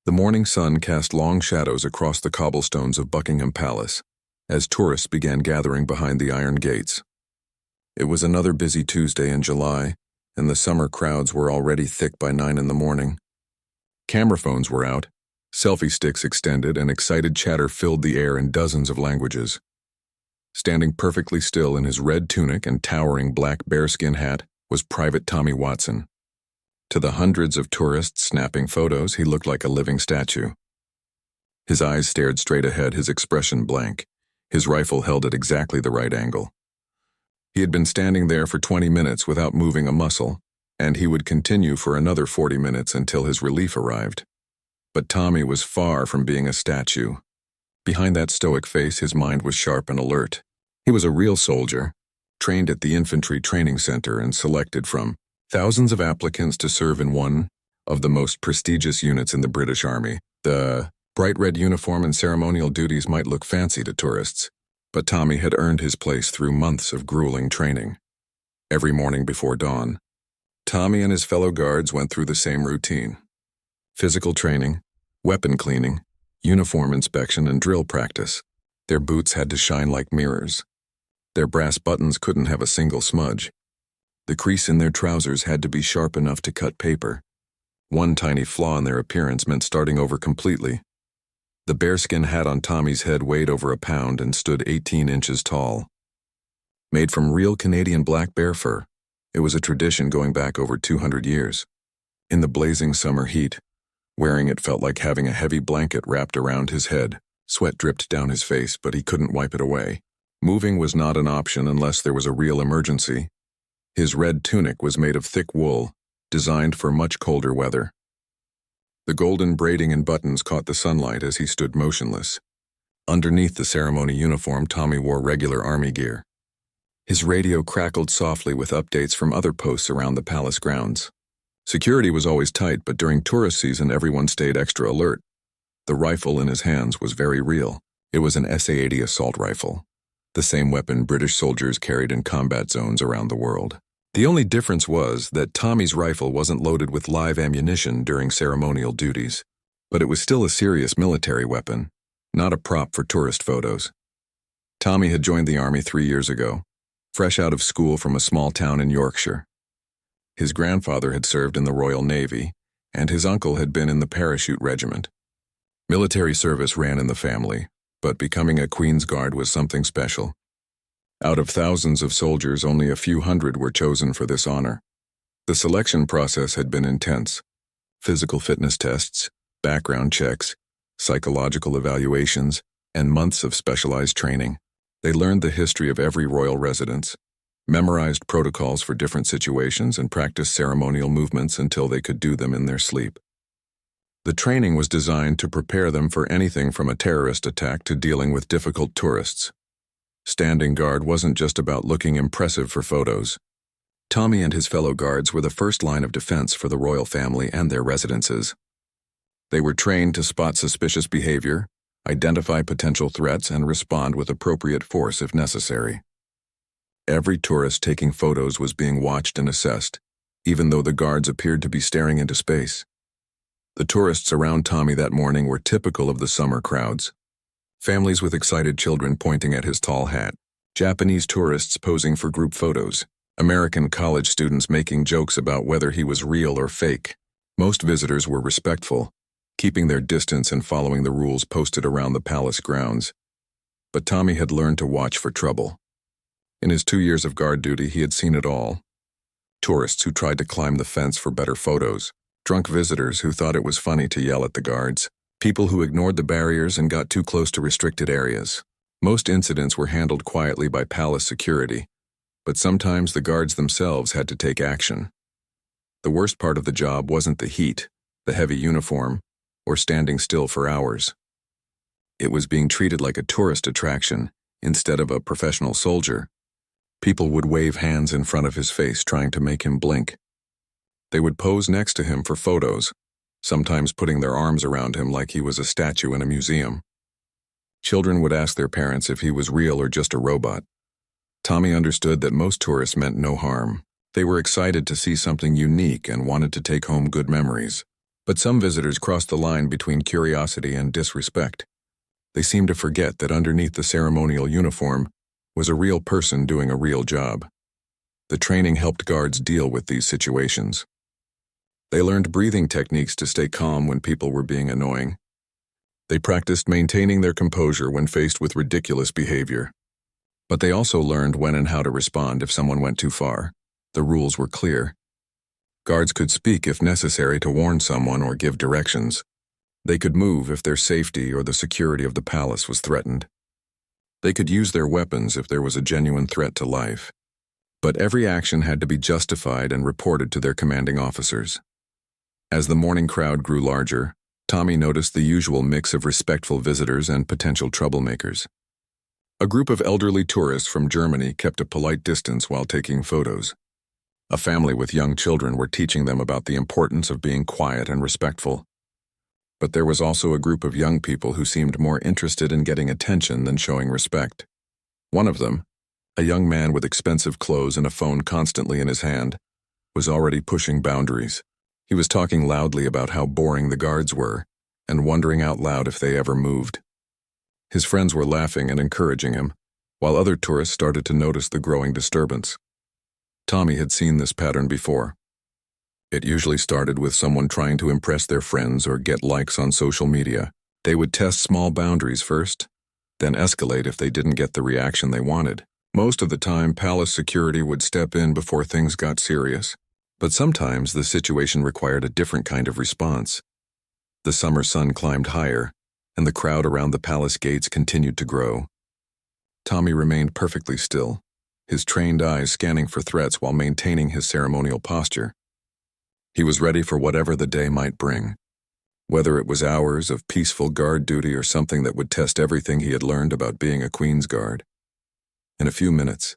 The morning sun cast long shadows across the cobblestones of Buckingham Palace as tourists began gathering behind the iron gates. It was another busy Tuesday in July, and the summer crowds were already thick by 9 in the morning. Camera phones were out, selfie sticks extended, and excited chatter filled the air in dozens of languages. Standing perfectly still in his red tunic and towering black bearskin hat was Private Tommy Watson. To the hundreds of tourists snapping photos, he looked like a living statue. His eyes stared straight ahead, his expression blank, his rifle held at exactly the right angle. He had been standing there for 20 minutes without moving a muscle, and he would continue for another 40 minutes until his relief arrived. But Tommy was far from being a statue. Behind that stoic face, his mind was sharp and alert. He was a real soldier, trained at the Infantry Training Center and selected from thousands of applicants to serve in one of the most prestigious units in the British Army. The bright red uniform and ceremonial duties might look fancy to tourists, but Tommy had earned his place through months of grueling training. Every morning before dawn, Tommy and his fellow guards went through the same routine: physical training, weapon cleaning, uniform inspection, and drill practice. Their boots had to shine like mirrors. Their brass buttons couldn't have a single smudge. The crease in their trousers had to be sharp enough to cut paper. One tiny flaw in their appearance meant starting over completely. The bearskin hat on Tommy's head weighed over a pound and stood 18 inches tall. Made from real Canadian black bear fur, it was a tradition going back over 200 years. In the blazing summer heat, wearing it felt like having a heavy blanket wrapped around his head. Sweat dripped down his face, but he couldn't wipe it away. Moving was not an option unless there was a real emergency. His red tunic was made of thick wool, designed for much colder weather. The golden braiding and buttons caught the sunlight as he stood motionless. Underneath the ceremony uniform, Tommy wore regular army gear. His radio crackled softly with updates from other posts around the palace grounds. Security was always tight, but during tourist season everyone stayed extra alert. The rifle in his hands was very real. It was an SA-80 assault rifle, the same weapon British soldiers carried in combat zones around the world. The only difference was that Tommy's rifle wasn't loaded with live ammunition during ceremonial duties, but it was still a serious military weapon, not a prop for tourist photos. Tommy had joined the army 3 years ago, fresh out of school from a small town in Yorkshire. His grandfather had served in the Royal Navy, and his uncle had been in the Parachute Regiment. Military service ran in the family, but becoming a Queen's Guard was something special. Out of thousands of soldiers, only a few hundred were chosen for this honor. The selection process had been intense. Physical fitness tests, background checks, psychological evaluations, and months of specialized training. They learned the history of every royal residence, memorized protocols for different situations, and practiced ceremonial movements until they could do them in their sleep. The training was designed to prepare them for anything from a terrorist attack to dealing with difficult tourists. Standing guard wasn't just about looking impressive for photos. Tommy and his fellow guards were the first line of defense for the royal family and their residences. They were trained to spot suspicious behavior, identify potential threats, and respond with appropriate force if necessary. Every tourist taking photos was being watched and assessed, even though the guards appeared to be staring into space. The tourists around Tommy that morning were typical of the summer crowds. Families with excited children pointing at his tall hat, Japanese tourists posing for group photos, American college students making jokes about whether he was real or fake. Most visitors were respectful, keeping their distance and following the rules posted around the palace grounds. But Tommy had learned to watch for trouble. In his 2 years of guard duty, he had seen it all. Tourists who tried to climb the fence for better photos, drunk visitors who thought it was funny to yell at the guards, people who ignored the barriers and got too close to restricted areas. Most incidents were handled quietly by palace security, but sometimes the guards themselves had to take action. The worst part of the job wasn't the heat, the heavy uniform, or standing still for hours. It was being treated like a tourist attraction instead of a professional soldier. People would wave hands in front of his face, trying to make him blink. They would pose next to him for photos, sometimes putting their arms around him like he was a statue in a museum. Children would ask their parents if he was real or just a robot. Tommy understood that most tourists meant no harm. They were excited to see something unique and wanted to take home good memories. But some visitors crossed the line between curiosity and disrespect. They seemed to forget that underneath the ceremonial uniform was a real person doing a real job. The training helped guards deal with these situations. They learned breathing techniques to stay calm when people were being annoying. They practiced maintaining their composure when faced with ridiculous behavior. But they also learned when and how to respond if someone went too far. The rules were clear. Guards could speak if necessary to warn someone or give directions. They could move if their safety or the security of the palace was threatened. They could use their weapons if there was a genuine threat to life. But every action had to be justified and reported to their commanding officers. As the morning crowd grew larger, Tommy noticed the usual mix of respectful visitors and potential troublemakers. A group of elderly tourists from Germany kept a polite distance while taking photos. A family with young children were teaching them about the importance of being quiet and respectful. But there was also a group of young people who seemed more interested in getting attention than showing respect. One of them, a young man with expensive clothes and a phone constantly in his hand, was already pushing boundaries. He was talking loudly about how boring the guards were and wondering out loud if they ever moved. His friends were laughing and encouraging him, while other tourists started to notice the growing disturbance. Tommy had seen this pattern before. It usually started with someone trying to impress their friends or get likes on social media. They would test small boundaries first, then escalate if they didn't get the reaction they wanted. Most of the time, palace security would step in before things got serious, but sometimes the situation required a different kind of response. The summer sun climbed higher, and the crowd around the palace gates continued to grow. Tommy remained perfectly still, his trained eyes scanning for threats while maintaining his ceremonial posture. He was ready for whatever the day might bring, whether it was hours of peaceful guard duty or something that would test everything he had learned about being a Queen's Guard. In a few minutes,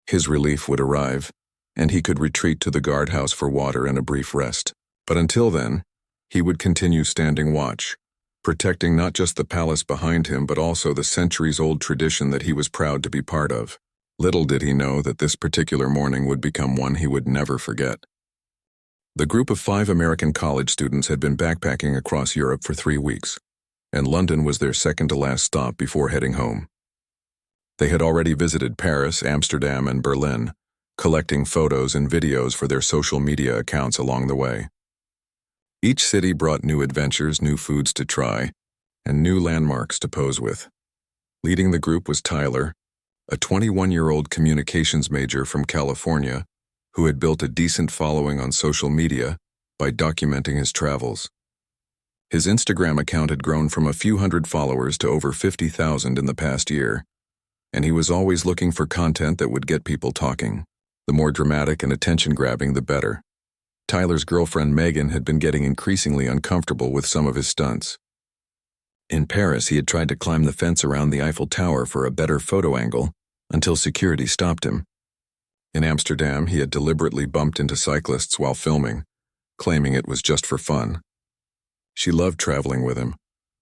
his relief would arrive, and he could retreat to the guardhouse for water and a brief rest. But until then, he would continue standing watch, protecting not just the palace behind him but also the centuries-old tradition that he was proud to be part of. Little did he know that this particular morning would become one he would never forget. The group of 5 American college students had been backpacking across Europe for 3 weeks, and London was their second-to-last stop before heading home. They had already visited Paris, Amsterdam, and Berlin, collecting photos and videos for their social media accounts along the way. Each city brought new adventures, new foods to try, and new landmarks to pose with. Leading the group was Tyler, a 21-year-old communications major from California who had built a decent following on social media by documenting his travels. His Instagram account had grown from a few hundred followers to over 50,000 in the past year, and he was always looking for content that would get people talking. The more dramatic and attention-grabbing, the better. Tyler's girlfriend Megan had been getting increasingly uncomfortable with some of his stunts. In Paris, he had tried to climb the fence around the Eiffel Tower for a better photo angle until security stopped him. In Amsterdam, he had deliberately bumped into cyclists while filming, claiming it was just for fun. She loved traveling with him,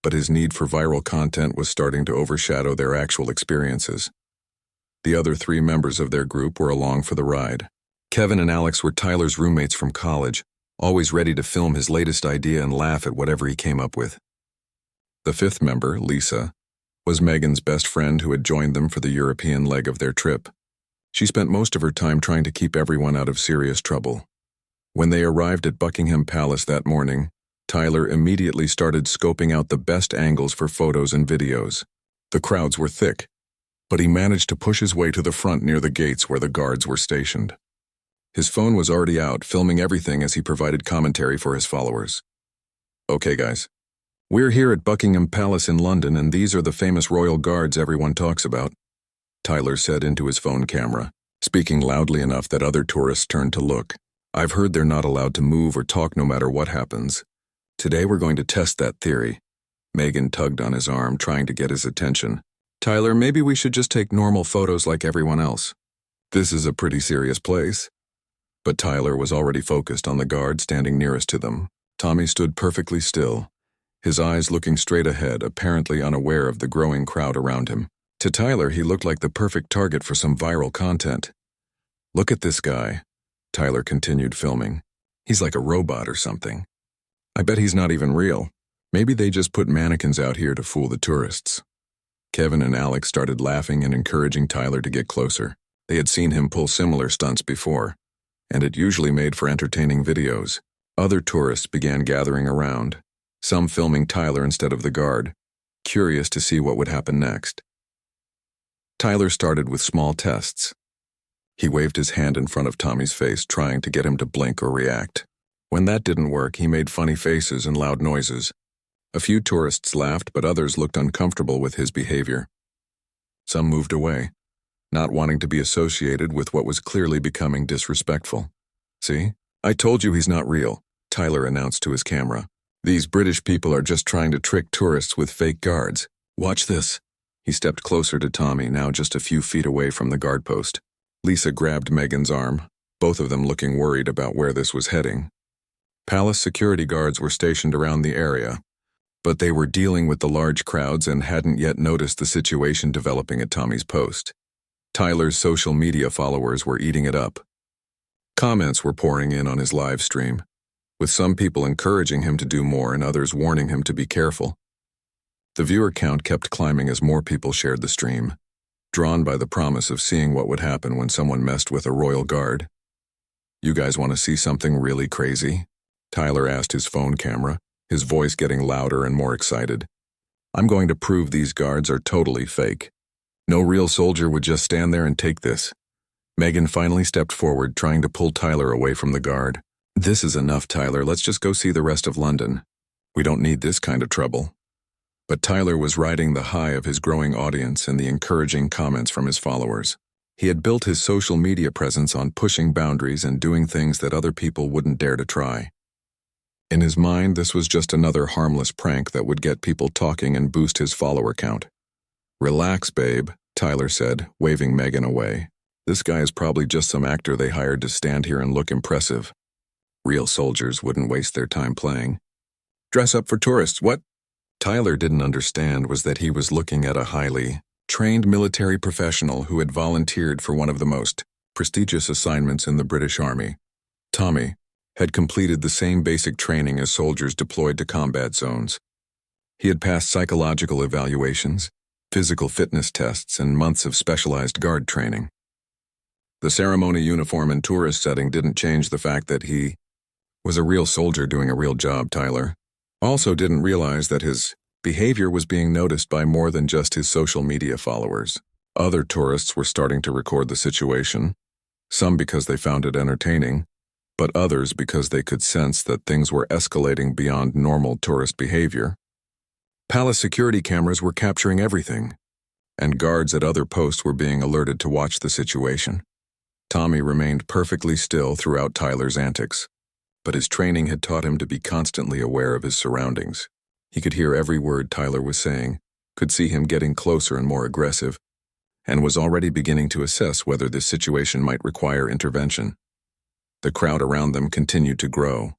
but his need for viral content was starting to overshadow their actual experiences. The other 3 members of their group were along for the ride. Kevin and Alex were Tyler's roommates from college, always ready to film his latest idea and laugh at whatever he came up with. The 5th member, Lisa, was Megan's best friend who had joined them for the European leg of their trip. She spent most of her time trying to keep everyone out of serious trouble. When they arrived at Buckingham Palace that morning, Tyler immediately started scoping out the best angles for photos and videos. The crowds were thick, but he managed to push his way to the front near the gates where the guards were stationed. His phone was already out, filming everything as he provided commentary for his followers. "Okay, guys. We're here at Buckingham Palace in London, and these are the famous royal guards everyone talks about," Tyler said into his phone camera, speaking loudly enough that other tourists turned to look. "I've heard they're not allowed to move or talk no matter what happens. Today we're going to test that theory." Megan tugged on his arm, trying to get his attention. "Tyler, maybe we should just take normal photos like everyone else. This is a pretty serious place." But Tyler was already focused on the guard standing nearest to them. Tommy stood perfectly still, his eyes looking straight ahead, apparently unaware of the growing crowd around him. To Tyler, he looked like the perfect target for some viral content. "Look at this guy," Tyler continued filming. "He's like a robot or something. I bet he's not even real. Maybe they just put mannequins out here to fool the tourists. Kevin and Alex started laughing and encouraging Tyler to get closer. They had seen him pull similar stunts before, and it usually made for entertaining videos. Other tourists began gathering around, some filming Tyler instead of the guard, curious to see what would happen next. Tyler started with small tests. He waved his hand in front of Tommy's face, trying to get him to blink or react. When that didn't work, he made funny faces and loud noises. A few tourists laughed, but others looked uncomfortable with his behavior. Some moved away, not wanting to be associated with what was clearly becoming disrespectful. "See? I told you he's not real," Tyler announced to his camera. "These British people are just trying to trick tourists with fake guards. Watch this." He stepped closer to Tommy, now just a few feet away from the guard post. Lisa grabbed Megan's arm, both of them looking worried about where this was heading. Palace security guards were stationed around the area, but they were dealing with the large crowds and hadn't yet noticed the situation developing at Tommy's post. Tyler's social media followers were eating it up. Comments were pouring in on his live stream, with some people encouraging him to do more and others warning him to be careful. The viewer count kept climbing as more people shared the stream, drawn by the promise of seeing what would happen when someone messed with a royal guard. "You guys want to see something really crazy?" Tyler asked his phone camera, his voice getting louder and more excited. "I'm going to prove these guards are totally fake. No real soldier would just stand there and take this." Megan finally stepped forward, trying to pull Tyler away from the guard. "This is enough, Tyler. Let's just go see the rest of London. We don't need this kind of trouble." But Tyler was riding the high of his growing audience and the encouraging comments from his followers. He had built his social media presence on pushing boundaries and doing things that other people wouldn't dare to try. In his mind, this was just another harmless prank that would get people talking and boost his follower count. "Relax, babe," Tyler said, waving Megan away. "This guy is probably just some actor they hired to stand here and look impressive. Real soldiers wouldn't waste their time playing. Dress up for tourists, what?" Tyler didn't understand was that he was looking at a highly trained military professional who had volunteered for one of the most prestigious assignments in the British Army. Tommy had completed the same basic training as soldiers deployed to combat zones. He had passed psychological evaluations, physical fitness tests, and months of specialized guard training. The ceremony uniform and tourist setting didn't change the fact that he was a real soldier doing a real job. Tyler also didn't realize that his behavior was being noticed by more than just his social media followers. Other tourists were starting to record the situation, some because they found it entertaining, but others because they could sense that things were escalating beyond normal tourist behavior. Palace security cameras were capturing everything, and guards at other posts were being alerted to watch the situation. Tommy remained perfectly still throughout Tyler's antics, but his training had taught him to be constantly aware of his surroundings. He could hear every word Tyler was saying, could see him getting closer and more aggressive, and was already beginning to assess whether this situation might require intervention. The crowd around them continued to grow.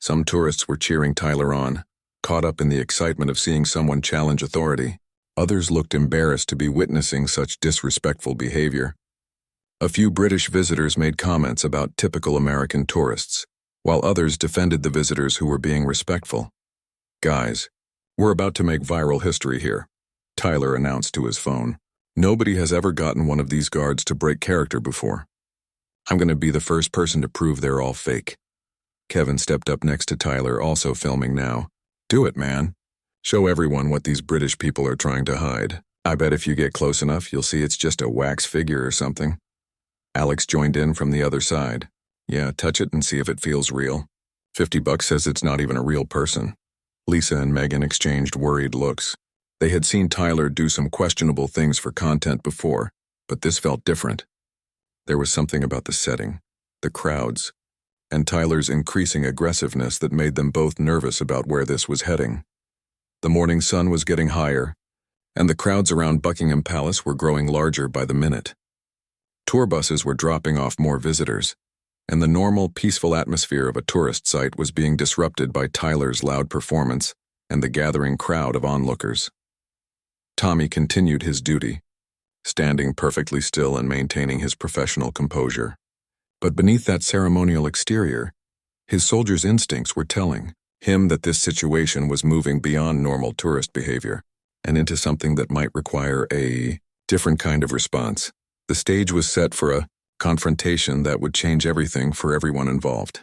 Some tourists were cheering Tyler on, caught up in the excitement of seeing someone challenge authority. Others looked embarrassed to be witnessing such disrespectful behavior. A few British visitors made comments about typical American tourists, while others defended the visitors who were being respectful. "Guys, we're about to make viral history here," Tyler announced to his phone. "Nobody has ever gotten one of these guards to break character before. I'm going to be the first person to prove they're all fake." Kevin stepped up next to Tyler, also filming now. "Do it, man. Show everyone what these British people are trying to hide. I bet if you get close enough, you'll see it's just a wax figure or something." Alex joined in from the other side. "Yeah, touch it and see if it feels real. $50 says it's not even a real person." Lisa and Megan exchanged worried looks. They had seen Tyler do some questionable things for content before, but this felt different. There was something about the setting, the crowds, and Tyler's increasing aggressiveness that made them both nervous about where this was heading. The morning sun was getting higher, and the crowds around Buckingham Palace were growing larger by the minute. Tour buses were dropping off more visitors, and the normal, peaceful atmosphere of a tourist site was being disrupted by Tyler's loud performance and the gathering crowd of onlookers. Tommy continued his duty, standing perfectly still and maintaining his professional composure. But beneath that ceremonial exterior, his soldier's instincts were telling. him that this situation was moving beyond normal tourist behavior and into something that might require a different kind of response. The stage was set for a confrontation that would change everything for everyone involved.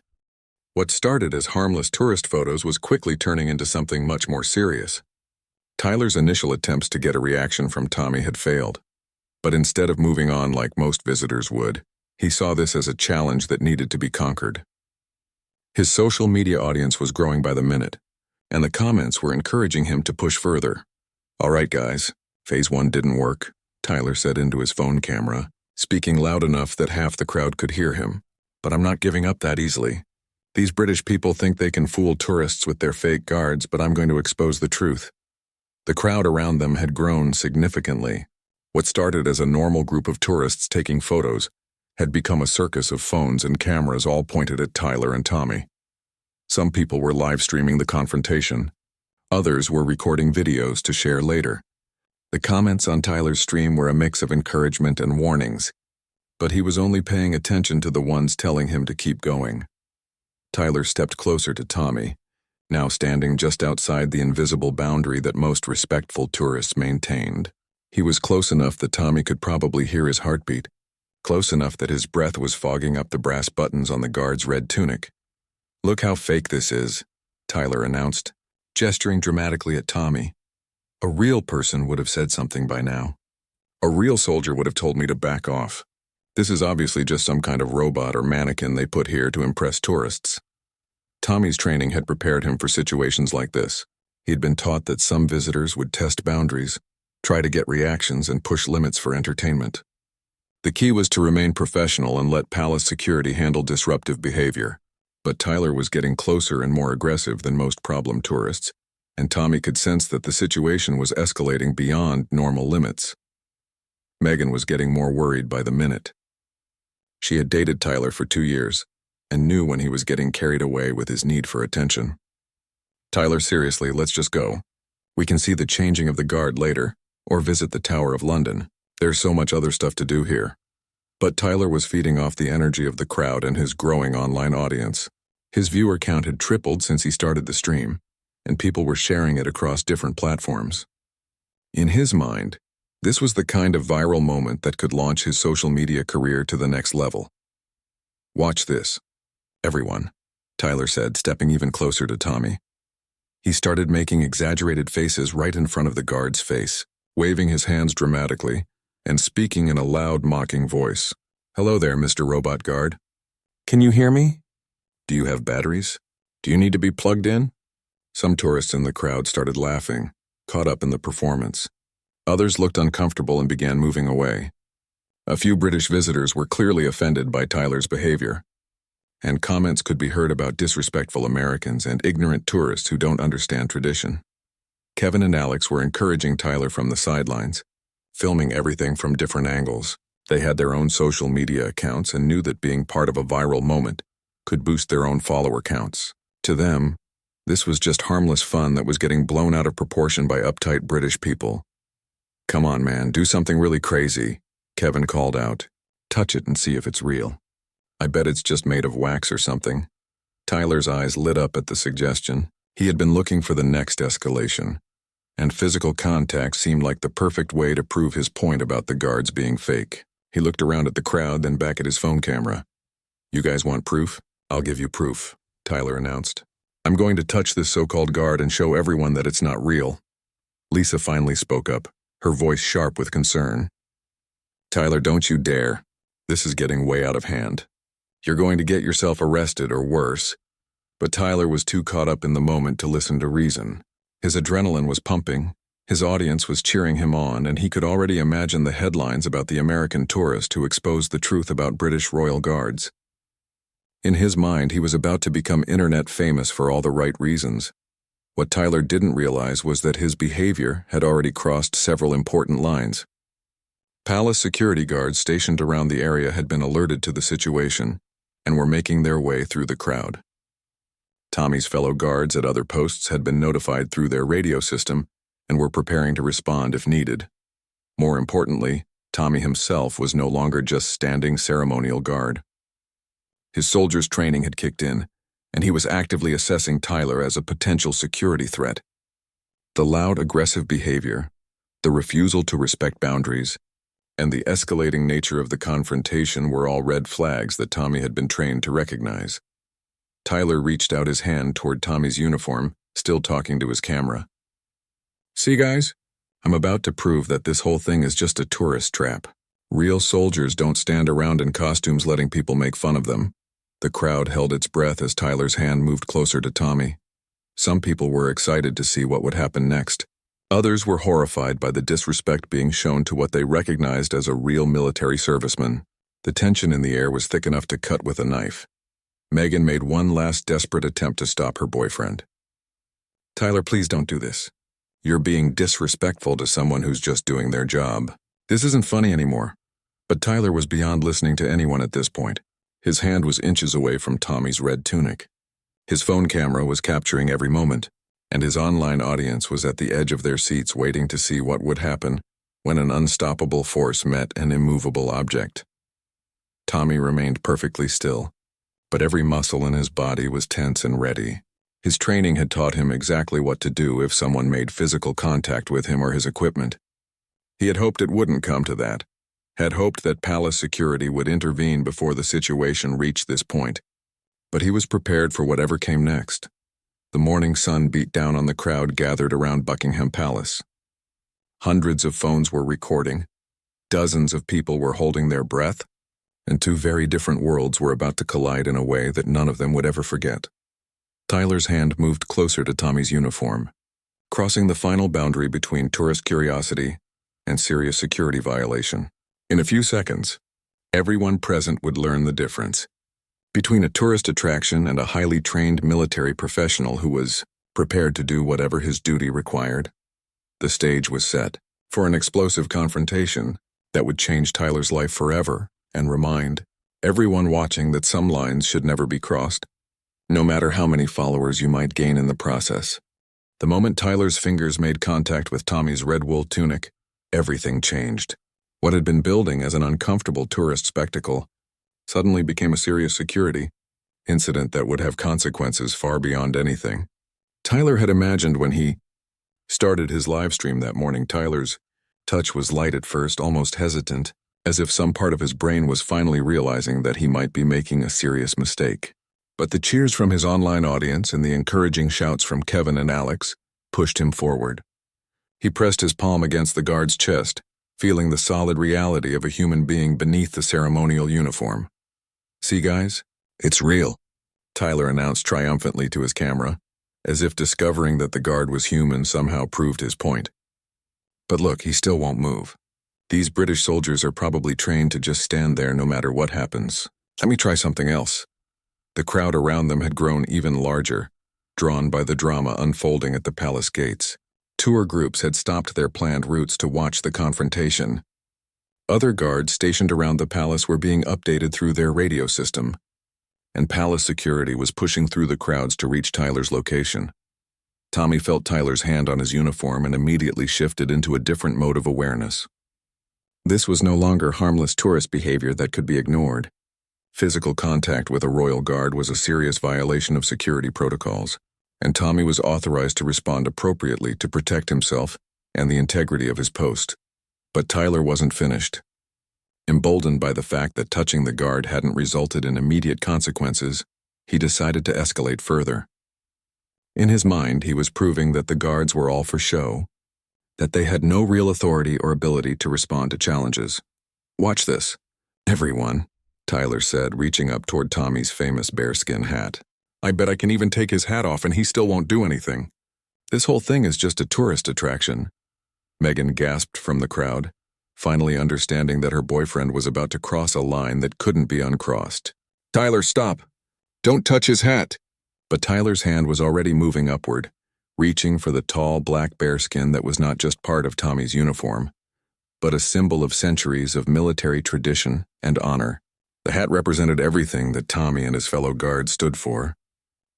What started as harmless tourist photos was quickly turning into something much more serious. Tyler's initial attempts to get a reaction from Tommy had failed, but instead of moving on like most visitors would, he saw this as a challenge that needed to be conquered. His social media audience was growing by the minute, and the comments were encouraging him to push further. "All right, guys, phase 1 didn't work," Tyler said into his phone camera, speaking loud enough that half the crowd could hear him. "But I'm not giving up that easily. These British people think they can fool tourists with their fake guards, but I'm going to expose the truth." The crowd around them had grown significantly. What started as a normal group of tourists taking photos had become a circus of phones and cameras all pointed at Tyler and Tommy. Some people were live streaming the confrontation. Others were recording videos to share later. The comments on Tyler's stream were a mix of encouragement and warnings, but he was only paying attention to the ones telling him to keep going. Tyler stepped closer to Tommy, now standing just outside the invisible boundary that most respectful tourists maintained. He was close enough that Tommy could probably hear his heartbeat, close enough that his breath was fogging up the brass buttons on the guard's red tunic. "Look how fake this is," Tyler announced, gesturing dramatically at Tommy. "A real person would have said something by now. A real soldier would have told me to back off. This is obviously just some kind of robot or mannequin they put here to impress tourists." Tommy's training had prepared him for situations like this. He had been taught that some visitors would test boundaries, try to get reactions, and push limits for entertainment. The key was to remain professional and let palace security handle disruptive behavior. But Tyler was getting closer and more aggressive than most problem tourists, and Tommy could sense that the situation was escalating beyond normal limits. Megan was getting more worried by the minute. She had dated Tyler for 2 years and knew when he was getting carried away with his need for attention. "Tyler, seriously, let's just go. We can see the changing of the guard later, or visit the Tower of London. There's so much other stuff to do here." But Tyler was feeding off the energy of the crowd and his growing online audience. His viewer count had tripled since he started the stream, and people were sharing it across different platforms. In his mind, this was the kind of viral moment that could launch his social media career to the next level. "Watch this, everyone," Tyler said, stepping even closer to Tommy. He started making exaggerated faces right in front of the guard's face, waving his hands dramatically, and speaking in a loud, mocking voice. "Hello there, Mr. Robot Guard. Can you hear me? Do you have batteries? Do you need to be plugged in?" Some tourists in the crowd started laughing, caught up in the performance. Others looked uncomfortable and began moving away. A few British visitors were clearly offended by Tyler's behavior, and comments could be heard about disrespectful Americans and ignorant tourists who don't understand tradition. Kevin and Alex were encouraging Tyler from the sidelines, filming everything from different angles. They had their own social media accounts and knew that being part of a viral moment could boost their own follower counts. To them, this was just harmless fun that was getting blown out of proportion by uptight British people. "Come on, man, do something really crazy," Kevin called out. "Touch it and see if it's real. I bet it's just made of wax or something." Tyler's eyes lit up at the suggestion. He had been looking for the next escalation, and physical contact seemed like the perfect way to prove his point about the guards being fake. He looked around at the crowd, then back at his phone camera. "You guys want proof? I'll give you proof," Tyler announced. "I'm going to touch this so-called guard and show everyone that it's not real." Lisa finally spoke up, her voice sharp with concern. "Tyler, don't you dare. This is getting way out of hand. You're going to get yourself arrested or worse." But Tyler was too caught up in the moment to listen to reason. His adrenaline was pumping, his audience was cheering him on, and he could already imagine the headlines about the American tourist who exposed the truth about British royal guards. In his mind, he was about to become internet famous for all the right reasons. What Tyler didn't realize was that his behavior had already crossed several important lines. Palace security guards stationed around the area had been alerted to the situation and were making their way through the crowd. Tommy's fellow guards at other posts had been notified through their radio system and were preparing to respond if needed. More importantly, Tommy himself was no longer just standing ceremonial guard. His soldier's training had kicked in, and he was actively assessing Tyler as a potential security threat. The loud, aggressive behavior, the refusal to respect boundaries, and the escalating nature of the confrontation were all red flags that Tommy had been trained to recognize. Tyler reached out his hand toward Tommy's uniform, still talking to his camera. "See, guys? I'm about to prove that this whole thing is just a tourist trap. Real soldiers don't stand around in costumes letting people make fun of them." The crowd held its breath as Tyler's hand moved closer to Tommy. Some people were excited to see what would happen next. Others were horrified by the disrespect being shown to what they recognized as a real military serviceman. The tension in the air was thick enough to cut with a knife. Megan made one last desperate attempt to stop her boyfriend. "Tyler, please don't do this. You're being disrespectful to someone who's just doing their job. This isn't funny anymore." But Tyler was beyond listening to anyone at this point. His hand was inches away from Tommy's red tunic. His phone camera was capturing every moment, and his online audience was at the edge of their seats waiting to see what would happen when an unstoppable force met an immovable object. Tommy remained perfectly still, but every muscle in his body was tense and ready. His training had taught him exactly what to do if someone made physical contact with him or his equipment. He had hoped it wouldn't come to that, had hoped that palace security would intervene before the situation reached this point. But he was prepared for whatever came next. The morning sun beat down on the crowd gathered around Buckingham Palace. Hundreds of phones were recording, dozens of people were holding their breath, and two very different worlds were about to collide in a way that none of them would ever forget. Tyler's hand moved closer to Tommy's uniform, crossing the final boundary between tourist curiosity and serious security violation. In a few seconds, everyone present would learn the difference between a tourist attraction and a highly trained military professional who was prepared to do whatever his duty required. The stage was set for an explosive confrontation that would change Tyler's life forever and remind everyone watching that some lines should never be crossed, no matter how many followers you might gain in the process. The moment Tyler's fingers made contact with Tommy's red wool tunic, everything changed. What had been building as an uncomfortable tourist spectacle suddenly became a serious security incident that would have consequences far beyond anything Tyler had imagined when he started his live stream that morning. Tyler's touch was light at first, almost hesitant, as if some part of his brain was finally realizing that he might be making a serious mistake. But the cheers from his online audience and the encouraging shouts from Kevin and Alex pushed him forward. He pressed his palm against the guard's chest, feeling the solid reality of a human being beneath the ceremonial uniform. "See, guys? It's real," Tyler announced triumphantly to his camera, as if discovering that the guard was human somehow proved his point. "But look, he still won't move. These British soldiers are probably trained to just stand there no matter what happens. Let me try something else." The crowd around them had grown even larger, drawn by the drama unfolding at the palace gates. Tour groups had stopped their planned routes to watch the confrontation. Other guards stationed around the palace were being updated through their radio system, and palace security was pushing through the crowds to reach Tyler's location. Tommy felt Tyler's hand on his uniform and immediately shifted into a different mode of awareness. This was no longer harmless tourist behavior that could be ignored. Physical contact with a royal guard was a serious violation of security protocols, and Tommy was authorized to respond appropriately to protect himself and the integrity of his post. But Tyler wasn't finished. Emboldened by the fact that touching the guard hadn't resulted in immediate consequences, he decided to escalate further. In his mind, he was proving that the guards were all for show, that they had no real authority or ability to respond to challenges. "Watch this, everyone," Tyler said, reaching up toward Tommy's famous bearskin hat. "I bet I can even take his hat off and he still won't do anything. This whole thing is just a tourist attraction." Megan gasped from the crowd, finally understanding that her boyfriend was about to cross a line that couldn't be uncrossed. "Tyler, stop! Don't touch his hat!" But Tyler's hand was already moving upward, reaching for the tall black bearskin that was not just part of Tommy's uniform, but a symbol of centuries of military tradition and honor. The hat represented everything that Tommy and his fellow guards stood for,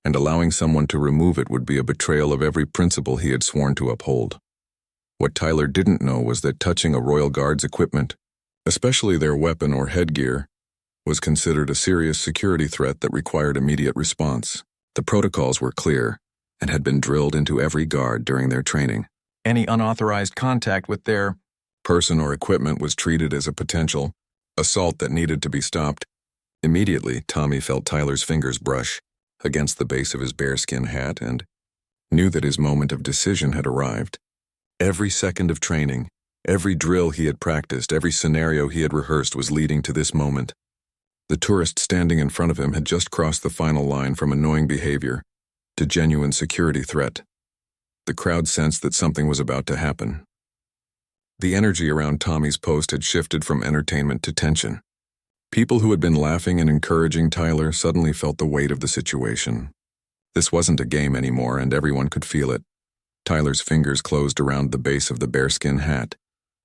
and allowing someone to remove it would be a betrayal of every principle he had sworn to uphold. What Tyler didn't know was that touching a royal guard's equipment, especially their weapon or headgear, was considered a serious security threat that required immediate response. The protocols were clear and had been drilled into every guard during their training. Any unauthorized contact with their person or equipment was treated as a potential assault that needed to be stopped. Immediately, Tommy felt Tyler's fingers brush against the base of his bearskin hat and knew that his moment of decision had arrived. Every second of training, every drill he had practiced, every scenario he had rehearsed was leading to this moment. The tourist standing in front of him had just crossed the final line from annoying behavior to genuine security threat. The crowd sensed that something was about to happen. The energy around Tommy's post had shifted from entertainment to tension. People who had been laughing and encouraging Tyler suddenly felt the weight of the situation. This wasn't a game anymore, and everyone could feel it. Tyler's fingers closed around the base of the bearskin hat,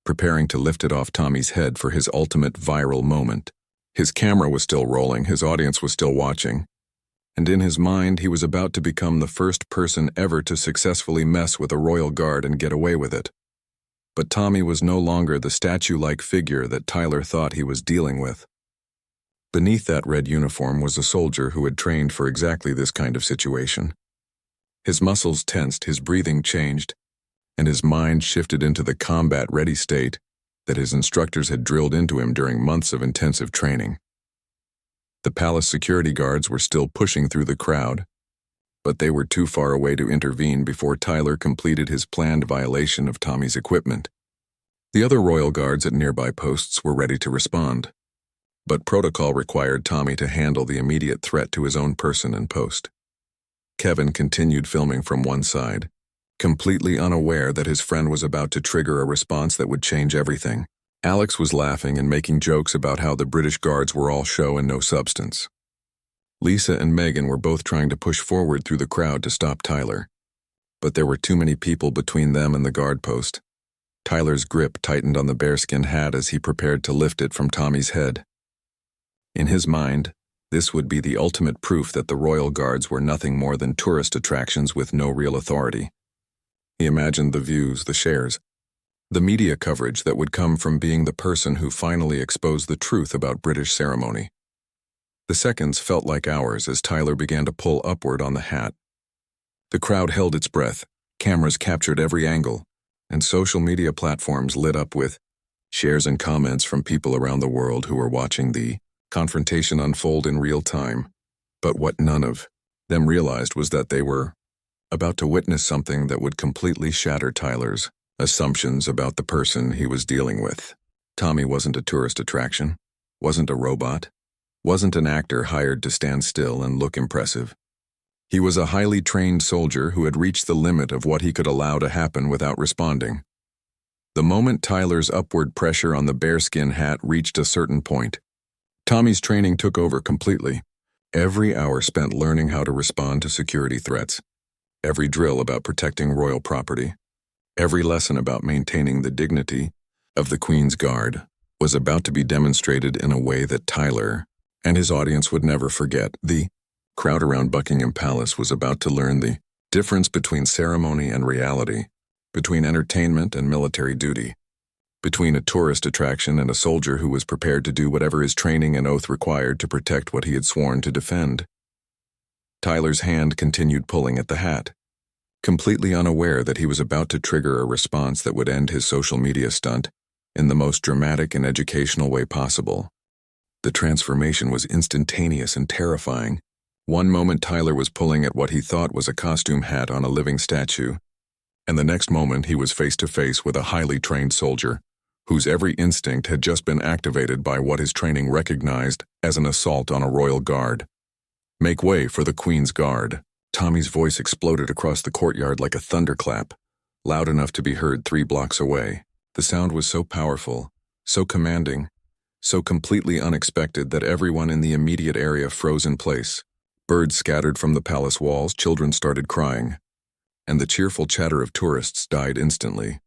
preparing to lift it off Tommy's head for his ultimate viral moment. His camera was still rolling, his audience was still watching, and in his mind he was about to become the first person ever to successfully mess with a royal guard and get away with it. But Tommy was no longer the statue-like figure that Tyler thought he was dealing with. Beneath that red uniform was a soldier who had trained for exactly this kind of situation. His muscles tensed, his breathing changed, and his mind shifted into the combat-ready state that his instructors had drilled into him during months of intensive training. The palace security guards were still pushing through the crowd, but they were too far away to intervene before Tyler completed his planned violation of Tommy's equipment. The other royal guards at nearby posts were ready to respond, but protocol required Tommy to handle the immediate threat to his own person and post. Kevin continued filming from one side, completely unaware that his friend was about to trigger a response that would change everything. Alex was laughing and making jokes about how the British guards were all show and no substance. Lisa and Megan were both trying to push forward through the crowd to stop Tyler, but there were too many people between them and the guard post. Tyler's grip tightened on the bearskin hat as he prepared to lift it from Tommy's head. In his mind, this would be the ultimate proof that the royal guards were nothing more than tourist attractions with no real authority. He imagined the views, the shares, the media coverage that would come from being the person who finally exposed the truth about British ceremony. The seconds felt like hours as Tyler began to pull upward on the hat. The crowd held its breath, cameras captured every angle, and social media platforms lit up with shares and comments from people around the world who were watching the confrontation unfold in real time. But what none of them realized was that they were about to witness something that would completely shatter Tyler's assumptions about the person he was dealing with. Tommy wasn't a tourist attraction, wasn't a robot, wasn't an actor hired to stand still and look impressive. He was a highly trained soldier who had reached the limit of what he could allow to happen without responding. The moment Tyler's upward pressure on the bearskin hat reached a certain point, Tommy's training took over completely. Every hour spent learning how to respond to security threats, every drill about protecting royal property, every lesson about maintaining the dignity of the Queen's Guard was about to be demonstrated in a way that Tyler and his audience would never forget. The crowd around Buckingham Palace was about to learn the difference between ceremony and reality, between entertainment and military duty, between a tourist attraction and a soldier who was prepared to do whatever his training and oath required to protect what he had sworn to defend. Tyler's hand continued pulling at the hat, completely unaware that he was about to trigger a response that would end his social media stunt in the most dramatic and educational way possible. The transformation was instantaneous and terrifying. One moment Tyler was pulling at what he thought was a costume hat on a living statue, and the next moment he was face to face with a highly trained soldier, whose every instinct had just been activated by what his training recognized as an assault on a royal guard. "Make way for the Queen's Guard." Tommy's voice exploded across the courtyard like a thunderclap, loud enough to be heard 3 blocks away. The sound was so powerful, so commanding, so completely unexpected that everyone in the immediate area froze in place. Birds scattered from the palace walls, children started crying, and the cheerful chatter of tourists died instantly.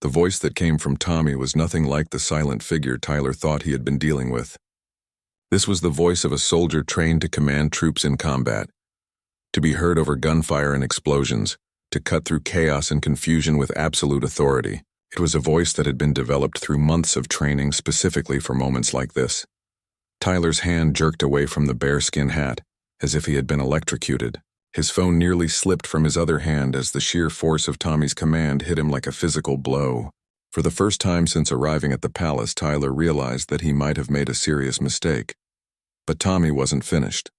The voice that came from Tommy was nothing like the silent figure Tyler thought he had been dealing with. This was the voice of a soldier trained to command troops in combat, to be heard over gunfire and explosions, to cut through chaos and confusion with absolute authority. It was a voice that had been developed through months of training specifically for moments like this. Tyler's hand jerked away from the bearskin hat, as if he had been electrocuted. His phone nearly slipped from his other hand as the sheer force of Tommy's command hit him like a physical blow. For the first time since arriving at the palace, Tyler realized that he might have made a serious mistake. But Tommy wasn't finished.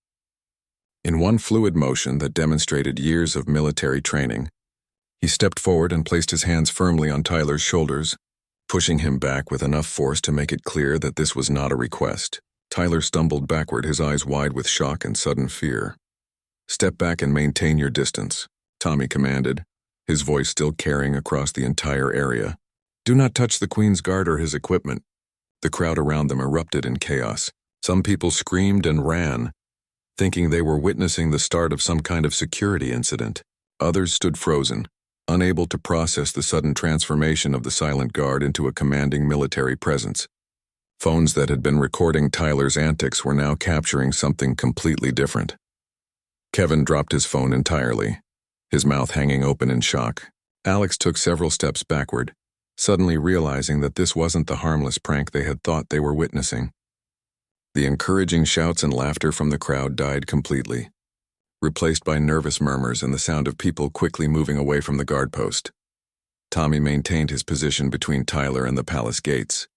In one fluid motion that demonstrated years of military training, he stepped forward and placed his hands firmly on Tyler's shoulders, pushing him back with enough force to make it clear that this was not a request. Tyler stumbled backward, his eyes wide with shock and sudden fear. "Step back and maintain your distance," Tommy commanded, his voice still carrying across the entire area. "Do not touch the Queen's Guard or his equipment." The crowd around them erupted in chaos. Some people screamed and ran, thinking they were witnessing the start of some kind of security incident. Others stood frozen, unable to process the sudden transformation of the silent guard into a commanding military presence. Phones that had been recording Tyler's antics were now capturing something completely different. Kevin dropped his phone entirely, his mouth hanging open in shock. Alex took several steps backward, suddenly realizing that this wasn't the harmless prank they had thought they were witnessing. The encouraging shouts and laughter from the crowd died completely, replaced by nervous murmurs and the sound of people quickly moving away from the guard post. Tommy maintained his position between Tyler and the palace gates,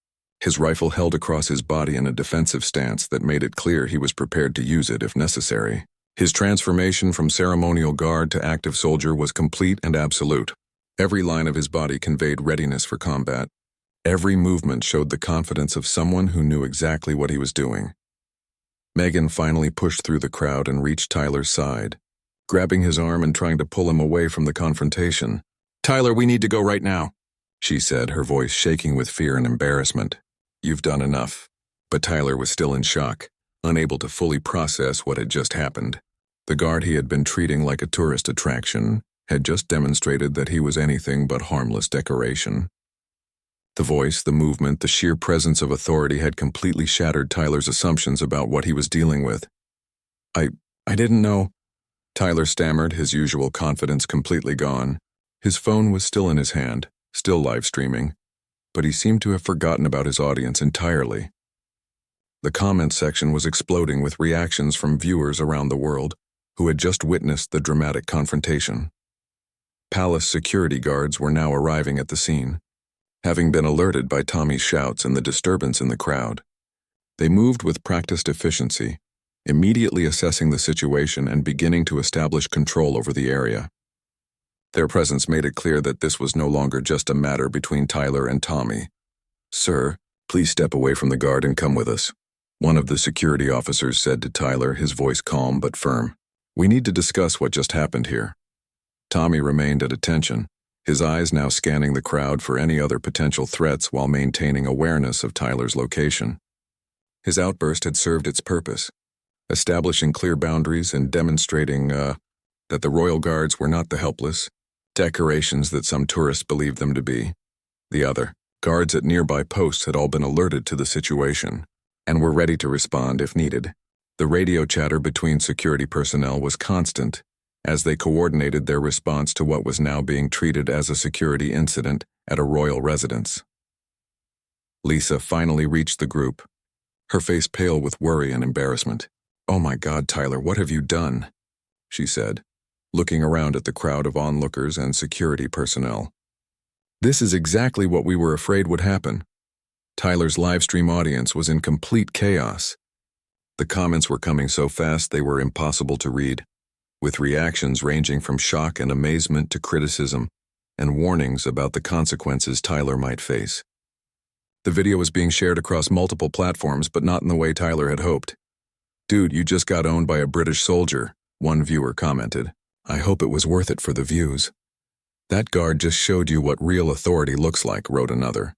his rifle held across his body in a defensive stance that made it clear he was prepared to use it if necessary. His transformation from ceremonial guard to active soldier was complete and absolute. Every line of his body conveyed readiness for combat. Every movement showed the confidence of someone who knew exactly what he was doing. Megan finally pushed through the crowd and reached Tyler's side, grabbing his arm and trying to pull him away from the confrontation. "Tyler, we need to go right now," she said, her voice shaking with fear and embarrassment. "You've done enough." But Tyler was still in shock, unable to fully process what had just happened. The guard he had been treating like a tourist attraction had just demonstrated that he was anything but harmless decoration. The voice, the movement, the sheer presence of authority had completely shattered Tyler's assumptions about what he was dealing with. I didn't know," Tyler stammered, his usual confidence completely gone. His phone was still in his hand, still live streaming, but he seemed to have forgotten about his audience entirely. The comment section was exploding with reactions from viewers around the world who had just witnessed the dramatic confrontation. Palace security guards were now arriving at the scene, having been alerted by Tommy's shouts and the disturbance in the crowd. They moved with practiced efficiency, immediately assessing the situation and beginning to establish control over the area. Their presence made it clear that this was no longer just a matter between Tyler and Tommy. "Sir, please step away from the guard and come with us," one of the security officers said to Tyler, his voice calm but firm. "We need to discuss what just happened here." Tommy remained at attention, his eyes now scanning the crowd for any other potential threats while maintaining awareness of Tyler's location. His outburst had served its purpose, establishing clear boundaries and demonstrating that the royal guards were not the helpless decorations that some tourists believed them to be. The other guards at nearby posts had all been alerted to the situation and were ready to respond if needed. The radio chatter between security personnel was constant as they coordinated their response to what was now being treated as a security incident at a royal residence. Lisa finally reached the group, her face pale with worry and embarrassment. "Oh my God, Tyler, what have you done?" she said, looking around at the crowd of onlookers and security personnel. "This is exactly what we were afraid would happen." Tyler's livestream audience was in complete chaos. The comments were coming so fast they were impossible to read, with reactions ranging from shock and amazement to criticism and warnings about the consequences Tyler might face. The video was being shared across multiple platforms, but not in the way Tyler had hoped. "Dude, you just got owned by a British soldier," one viewer commented. "I hope it was worth it for the views." "That guard just showed you what real authority looks like," wrote another.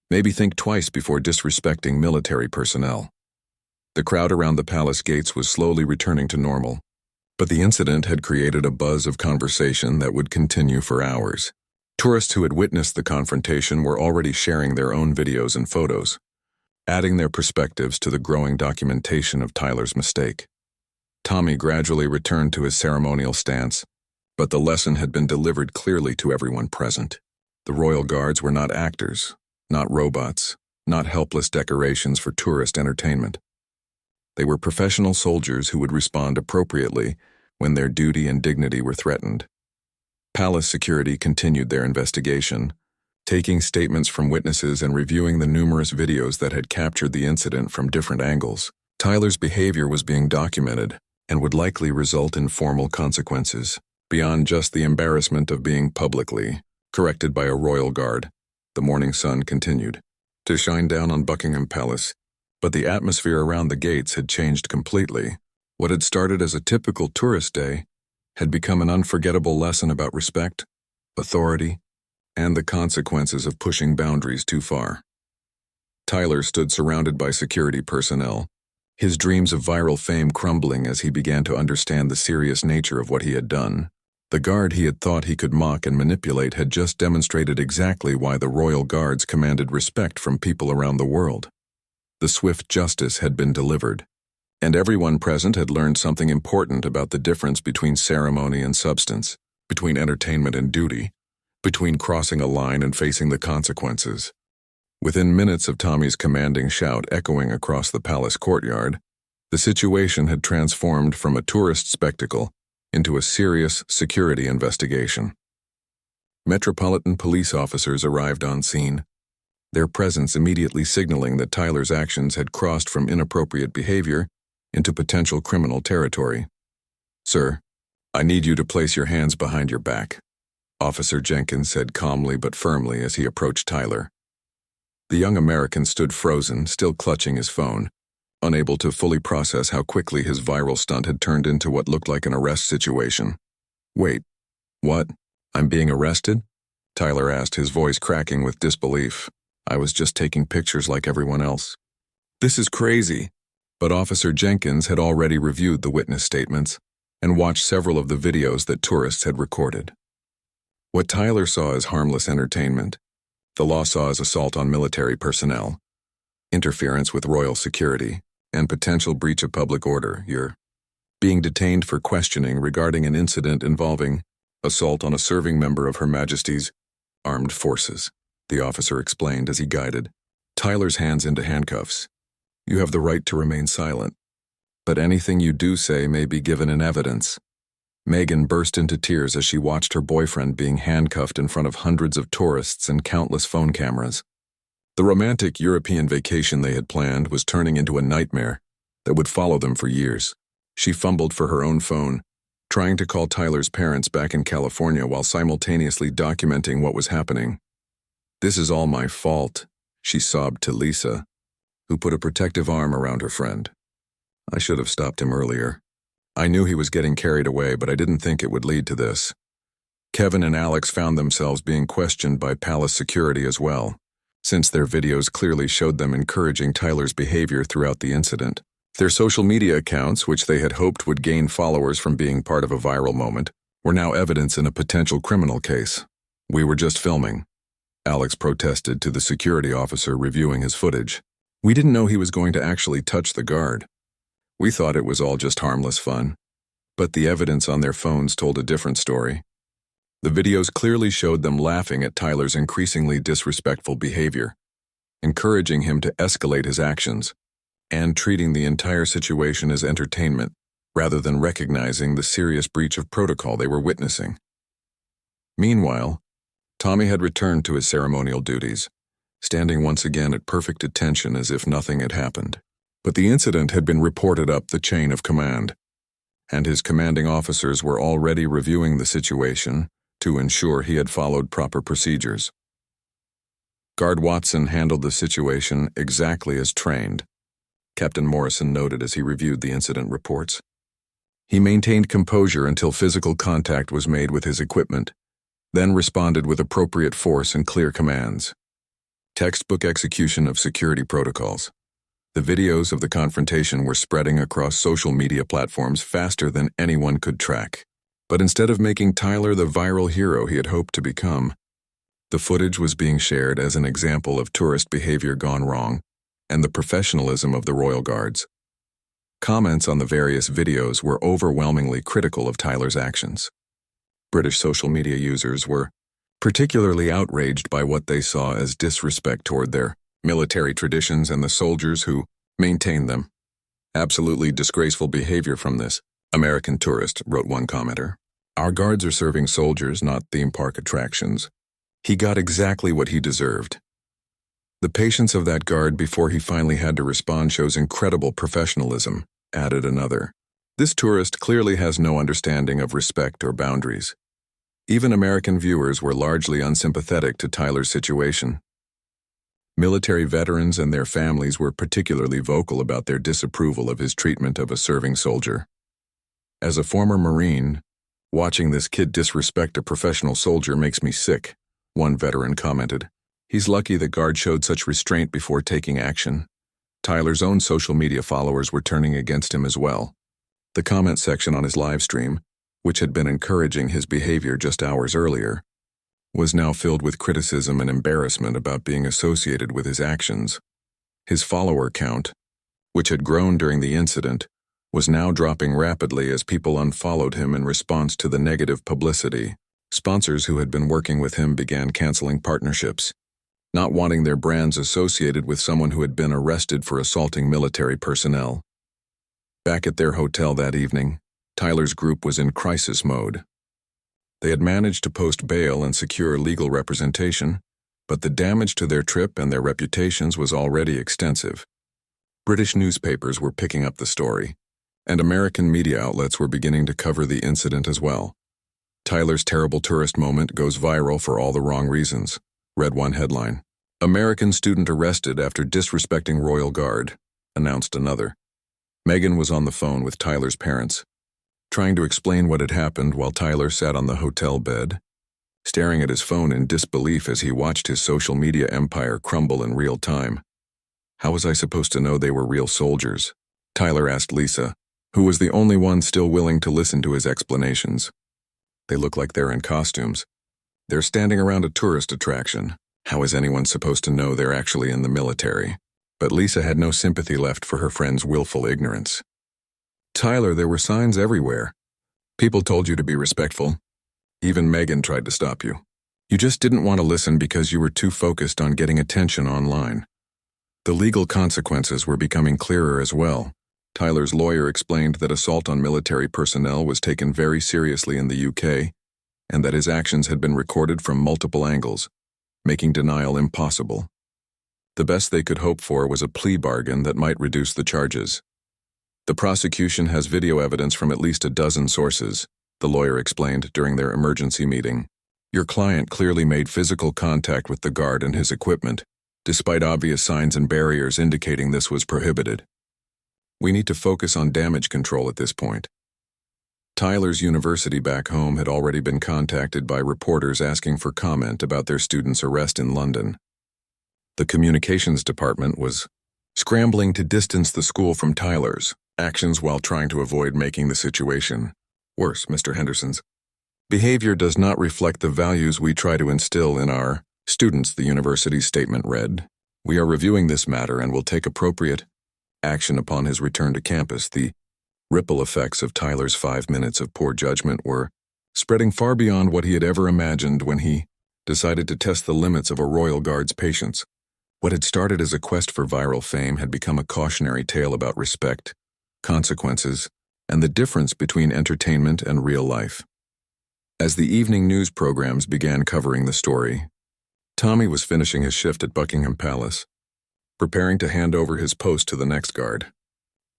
"Maybe think twice before disrespecting military personnel." The crowd around the palace gates was slowly returning to normal, but the incident had created a buzz of conversation that would continue for hours. Tourists who had witnessed the confrontation were already sharing their own videos and photos, adding their perspectives to the growing documentation of Tyler's mistake. Tommy gradually returned to his ceremonial stance, but the lesson had been delivered clearly to everyone present. The royal guards were not actors, not robots, not helpless decorations for tourist entertainment. They were professional soldiers who would respond appropriately when their duty and dignity were threatened. Palace security continued their investigation, taking statements from witnesses and reviewing the numerous videos that had captured the incident from different angles. Tyler's behavior was being documented and would likely result in formal consequences, beyond just the embarrassment of being publicly corrected by a royal guard. The Morning Sun continued to shine down on Buckingham Palace, but the atmosphere around the gates had changed completely. What had started as a typical tourist day had become an unforgettable lesson about respect, authority, and the consequences of pushing boundaries too far. Tyler stood surrounded by security personnel, his dreams of viral fame crumbling as he began to understand the serious nature of what he had done. The guard he had thought he could mock and manipulate had just demonstrated exactly why the royal guards commanded respect from people around the world. The swift justice had been delivered, and everyone present had learned something important about the difference between ceremony and substance, between entertainment and duty, between crossing a line and facing the consequences. Within minutes of Tommy's commanding shout echoing across the palace courtyard, the situation had transformed from a tourist spectacle into a serious security investigation. Metropolitan police officers arrived on scene, their presence immediately signaling that Tyler's actions had crossed from inappropriate behavior into potential criminal territory. "Sir, I need you to place your hands behind your back," Officer Jenkins said calmly but firmly as he approached Tyler. The young American stood frozen, still clutching his phone, unable to fully process how quickly his viral stunt had turned into what looked like an arrest situation. "Wait, what? I'm being arrested?" Tyler asked, his voice cracking with disbelief. "I was just taking pictures like everyone else." "This is crazy." But Officer Jenkins had already reviewed the witness statements and watched several of the videos that tourists had recorded. What Tyler saw as harmless entertainment, the law saw as assault on military personnel, interference with royal security, and potential breach of public order. "You're being detained for questioning regarding an incident involving assault on a serving member of Her Majesty's Armed Forces," the officer explained as he guided Tyler's hands into handcuffs. "You have the right to remain silent, but anything you do say may be given in evidence." Megan burst into tears as she watched her boyfriend being handcuffed in front of hundreds of tourists and countless phone cameras. The romantic European vacation they had planned was turning into a nightmare that would follow them for years. She fumbled for her own phone, trying to call Tyler's parents back in California while simultaneously documenting what was happening. "This is all my fault," she sobbed to Lisa, who put a protective arm around her friend. "I should have stopped him earlier. I knew he was getting carried away, but I didn't think it would lead to this." Kevin and Alex found themselves being questioned by palace security as well, since their videos clearly showed them encouraging Tyler's behavior throughout the incident. Their social media accounts, which they had hoped would gain followers from being part of a viral moment, were now evidence in a potential criminal case. "We were just filming," Alex protested to the security officer reviewing his footage. "We didn't know he was going to actually touch the guard. We thought it was all just harmless fun." But the evidence on their phones told a different story. The videos clearly showed them laughing at Tyler's increasingly disrespectful behavior, encouraging him to escalate his actions, and treating the entire situation as entertainment rather than recognizing the serious breach of protocol they were witnessing. Meanwhile, Tommy had returned to his ceremonial duties, standing once again at perfect attention as if nothing had happened. But the incident had been reported up the chain of command, and his commanding officers were already reviewing the situation to ensure he had followed proper procedures. Guard Watson handled the situation exactly as trained, Captain Morrison noted as he reviewed the incident reports. He maintained composure until physical contact was made with his equipment, then responded with appropriate force and clear commands. Textbook execution of security protocols. The videos of the confrontation were spreading across social media platforms faster than anyone could track. But instead of making Tyler the viral hero he had hoped to become, the footage was being shared as an example of tourist behavior gone wrong and the professionalism of the Royal Guards. Comments on the various videos were overwhelmingly critical of Tyler's actions. British social media users were particularly outraged by what they saw as disrespect toward their military traditions and the soldiers who maintained them. Absolutely disgraceful behavior from this American tourist, wrote one commenter. Our guards are serving soldiers, not theme park attractions. He got exactly what he deserved. The patience of that guard before he finally had to respond shows incredible professionalism, added another. This tourist clearly has no understanding of respect or boundaries. Even American viewers were largely unsympathetic to Tyler's situation. Military veterans and their families were particularly vocal about their disapproval of his treatment of a serving soldier. As a former Marine, watching this kid disrespect a professional soldier makes me sick, one veteran commented. He's lucky the guard showed such restraint before taking action. Tyler's own social media followers were turning against him as well. The comment section on his live stream, which had been encouraging his behavior just hours earlier, was now filled with criticism and embarrassment about being associated with his actions. His follower count, which had grown during the incident, was now dropping rapidly as people unfollowed him in response to the negative publicity. Sponsors who had been working with him began canceling partnerships, not wanting their brands associated with someone who had been arrested for assaulting military personnel. Back at their hotel that evening, Tyler's group was in crisis mode. They had managed to post bail and secure legal representation, but the damage to their trip and their reputations was already extensive. British newspapers were picking up the story, and American media outlets were beginning to cover the incident as well. Tyler's terrible tourist moment goes viral for all the wrong reasons, read one headline. American student arrested after disrespecting Royal Guard, announced another. Megan was on the phone with Tyler's parents, trying to explain what had happened while Tyler sat on the hotel bed, staring at his phone in disbelief as he watched his social media empire crumble in real time. How was I supposed to know they were real soldiers? Tyler asked Lisa, who was the only one still willing to listen to his explanations. They look like they're in costumes. They're standing around a tourist attraction. How is anyone supposed to know they're actually in the military? But Lisa had no sympathy left for her friend's willful ignorance. Tyler, there were signs everywhere. People told you to be respectful. Even Megan tried to stop you. You just didn't want to listen because you were too focused on getting attention online. The legal consequences were becoming clearer as well. Tyler's lawyer explained that assault on military personnel was taken very seriously in the UK, and that his actions had been recorded from multiple angles, making denial impossible. The best they could hope for was a plea bargain that might reduce the charges. The prosecution has video evidence from at least a dozen sources, the lawyer explained during their emergency meeting. Your client clearly made physical contact with the guard and his equipment, despite obvious signs and barriers indicating this was prohibited. We need to focus on damage control at this point. Tyler's university back home had already been contacted by reporters asking for comment about their student's arrest in London. The communications department was scrambling to distance the school from Tyler's actions while trying to avoid making the situation worse. Mr. Henderson's behavior does not reflect the values we try to instill in our students, the university's statement read. We are reviewing this matter and will take appropriate action upon his return to campus. The ripple effects of Tyler's 5 minutes of poor judgment were spreading far beyond what he had ever imagined when he decided to test the limits of a Royal Guard's patience. What had started as a quest for viral fame had become a cautionary tale about respect, consequences, and the difference between entertainment and real life. As the evening news programs began covering the story, Tommy was finishing his shift at Buckingham Palace, preparing to hand over his post to the next guard.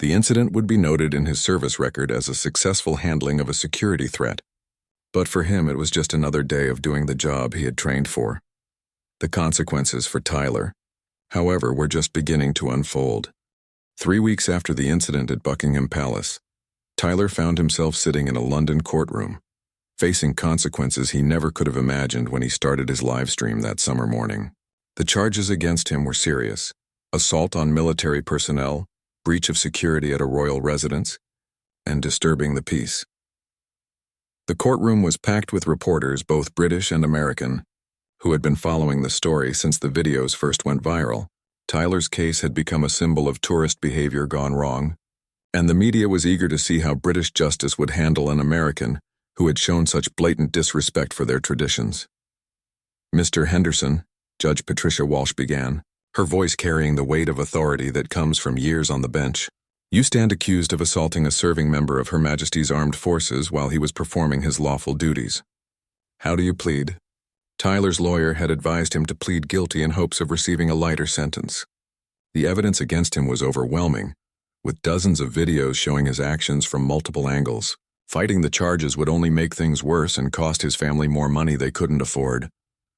The incident would be noted in his service record as a successful handling of a security threat, but for him it was just another day of doing the job he had trained for. The consequences for Tyler, however, were just beginning to unfold. 3 weeks after the incident at Buckingham Palace, Tyler found himself sitting in a London courtroom, facing consequences he never could have imagined when he started his live stream that summer morning. The charges against him were serious: assault on military personnel, breach of security at a royal residence, and disturbing the peace. The courtroom was packed with reporters, both British and American, who had been following the story since the videos first went viral. Tyler's case had become a symbol of tourist behavior gone wrong, and the media was eager to see how British justice would handle an American who had shown such blatant disrespect for their traditions. Mr. Henderson, Judge Patricia Walsh began, her voice carrying the weight of authority that comes from years on the bench. You stand accused of assaulting a serving member of Her Majesty's Armed Forces while he was performing his lawful duties. How do you plead? Tyler's lawyer had advised him to plead guilty in hopes of receiving a lighter sentence. The evidence against him was overwhelming, with dozens of videos showing his actions from multiple angles. Fighting the charges would only make things worse and cost his family more money they couldn't afford.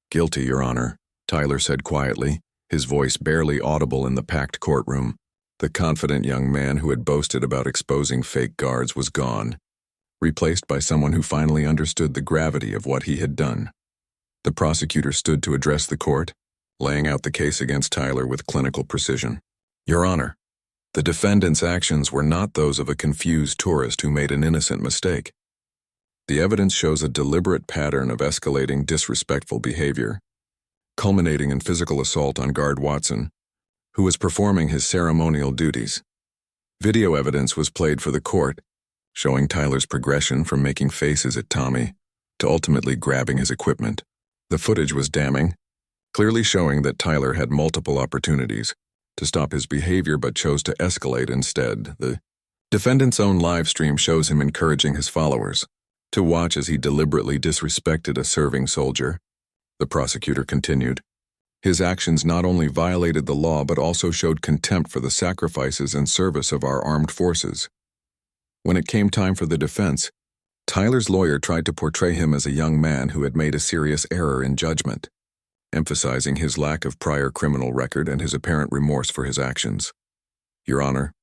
Guilty, Your Honor, Tyler said quietly, his voice barely audible in the packed courtroom. The confident young man who had boasted about exposing fake guards was gone, replaced by someone who finally understood the gravity of what he had done. The prosecutor stood to address the court, laying out the case against Tyler with clinical precision. Your Honor, the defendant's actions were not those of a confused tourist who made an innocent mistake. The evidence shows a deliberate pattern of escalating disrespectful behavior, culminating in physical assault on Guard Watson, who was performing his ceremonial duties. Video evidence was played for the court, showing Tyler's progression from making faces at Tommy to ultimately grabbing his equipment. The footage was damning, clearly showing that Tyler had multiple opportunities to stop his behavior but chose to escalate instead. The defendant's own live stream shows him encouraging his followers to watch as he deliberately disrespected a serving soldier. The prosecutor continued. His actions not only violated the law but also showed contempt for the sacrifices and service of our armed forces. When it came time for the defense, Tyler's lawyer tried to portray him as a young man who had made a serious error in judgment, emphasizing his lack of prior criminal record and his apparent remorse for his actions. Your Honor,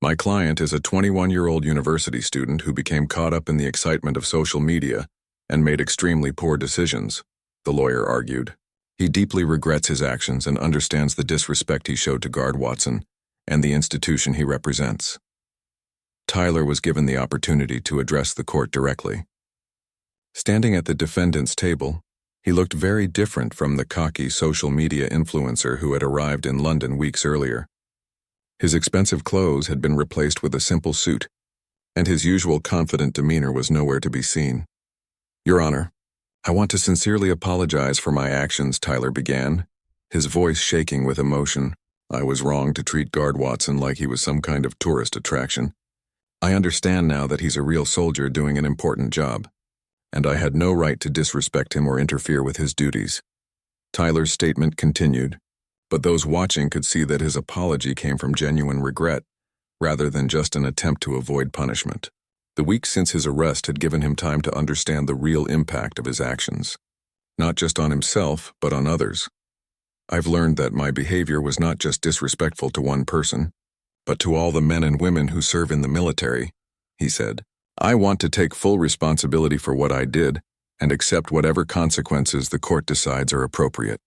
my client is a 21-year-old university student who became caught up in the excitement of social media and made extremely poor decisions, the lawyer argued. He deeply regrets his actions and understands the disrespect he showed to Guard Watson and the institution he represents. Tyler was given the opportunity to address the court directly. Standing at the defendant's table, he looked very different from the cocky social media influencer who had arrived in London weeks earlier. His expensive clothes had been replaced with a simple suit, and his usual confident demeanor was nowhere to be seen. Your Honor, I want to sincerely apologize for my actions, Tyler began, his voice shaking with emotion. I was wrong to treat Guard Watson like he was some kind of tourist attraction. I understand now that he's a real soldier doing an important job, and I had no right to disrespect him or interfere with his duties. Tyler's statement continued, but those watching could see that his apology came from genuine regret, rather than just an attempt to avoid punishment. The weeks since his arrest had given him time to understand the real impact of his actions, not just on himself, but on others. I've learned that my behavior was not just disrespectful to one person, but to all the men and women who serve in the military, he said. I want to take full responsibility for what I did and accept whatever consequences the court decides are appropriate.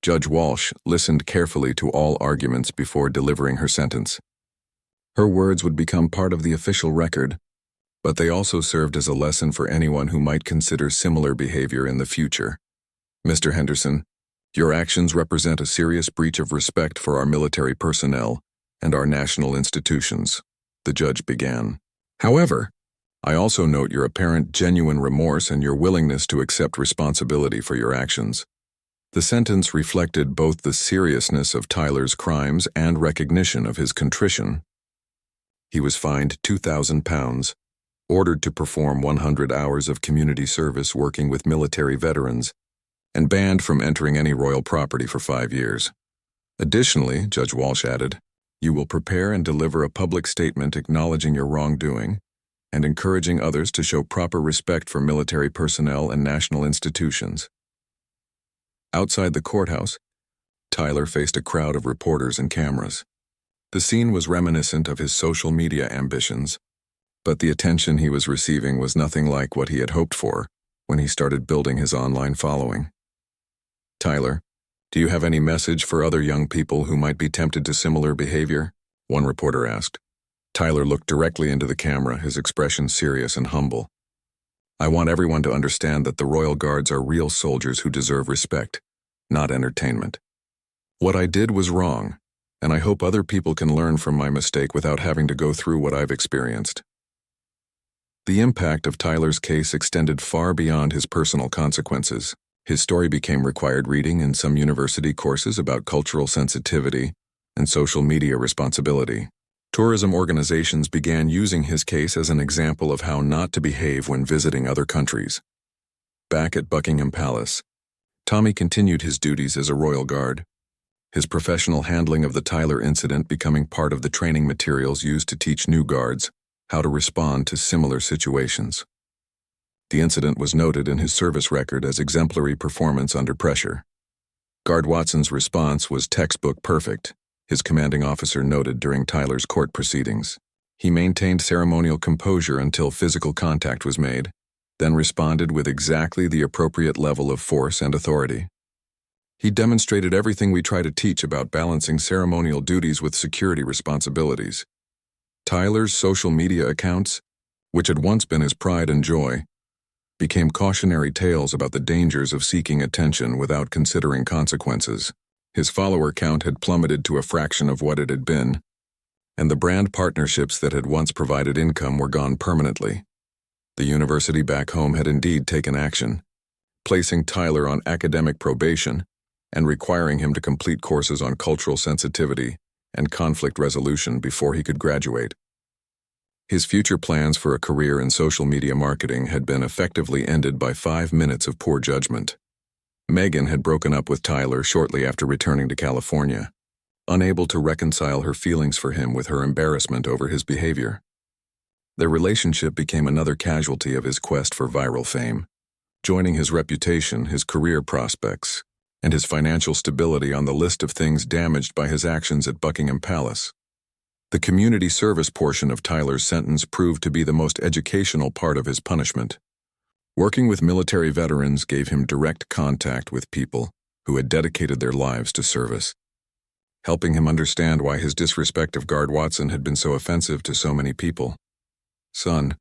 Judge Walsh listened carefully to all arguments before delivering her sentence. Her words would become part of the official record, but they also served as a lesson for anyone who might consider similar behavior in the future. Mr. Henderson, your actions represent a serious breach of respect for our military personnel and our national institutions, the judge began. However, I also note your apparent genuine remorse and your willingness to accept responsibility for your actions. The sentence reflected both the seriousness of Tyler's crimes and recognition of his contrition. He was fined £2,000, ordered to perform 100 hours of community service working with military veterans, and banned from entering any royal property for 5 years. Additionally, Judge Walsh added, you will prepare and deliver a public statement acknowledging your wrongdoing and encouraging others to show proper respect for military personnel and national institutions. Outside the courthouse, Tyler faced a crowd of reporters and cameras. The scene was reminiscent of his social media ambitions, but the attention he was receiving was nothing like what he had hoped for when he started building his online following. Tyler, do you have any message for other young people who might be tempted to similar behavior? One reporter asked. Tyler looked directly into the camera, his expression serious and humble. I want everyone to understand that the Royal Guards are real soldiers who deserve respect, not entertainment. What I did was wrong, and I hope other people can learn from my mistake without having to go through what I've experienced. The impact of Tyler's case extended far beyond his personal consequences. His story became required reading in some university courses about cultural sensitivity and social media responsibility. Tourism organizations began using his case as an example of how not to behave when visiting other countries. Back at Buckingham Palace, Tommy continued his duties as a royal guard, his professional handling of the Tyler incident becoming part of the training materials used to teach new guards how to respond to similar situations. The incident was noted in his service record as exemplary performance under pressure. Guard Watson's response was textbook perfect, his commanding officer noted during Tyler's court proceedings. He maintained ceremonial composure until physical contact was made, then responded with exactly the appropriate level of force and authority. He demonstrated everything we try to teach about balancing ceremonial duties with security responsibilities. Tyler's social media accounts, which had once been his pride and joy, became cautionary tales about the dangers of seeking attention without considering consequences. His follower count had plummeted to a fraction of what it had been, and the brand partnerships that had once provided income were gone permanently. The university back home had indeed taken action, placing Tyler on academic probation and requiring him to complete courses on cultural sensitivity and conflict resolution before he could graduate. His future plans for a career in social media marketing had been effectively ended by 5 minutes of poor judgment. Megan had broken up with Tyler shortly after returning to California, unable to reconcile her feelings for him with her embarrassment over his behavior. Their relationship became another casualty of his quest for viral fame, joining his reputation, his career prospects, and his financial stability on the list of things damaged by his actions at Buckingham Palace. The community service portion of Tyler's sentence proved to be the most educational part of his punishment. Working with military veterans gave him direct contact with people who had dedicated their lives to service, helping him understand why his disrespect of Guard Watson had been so offensive to so many people. "Son,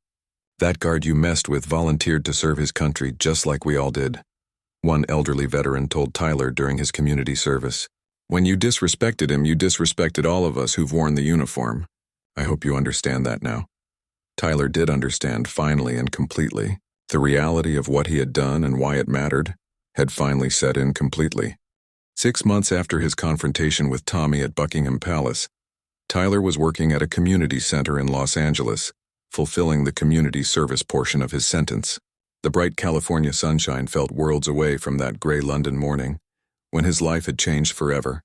that guard you messed with volunteered to serve his country just like we all did," one elderly veteran told Tyler during his community service. "When you disrespected him, you disrespected all of us who've worn the uniform. I hope you understand that now." Tyler did understand finally and completely. The reality of what he had done and why it mattered had finally set in completely. 6 months after his confrontation with Tommy at Buckingham Palace, Tyler was working at a community center in Los Angeles, fulfilling the community service portion of his sentence. The bright California sunshine felt worlds away from that gray London morning, when his life had changed forever,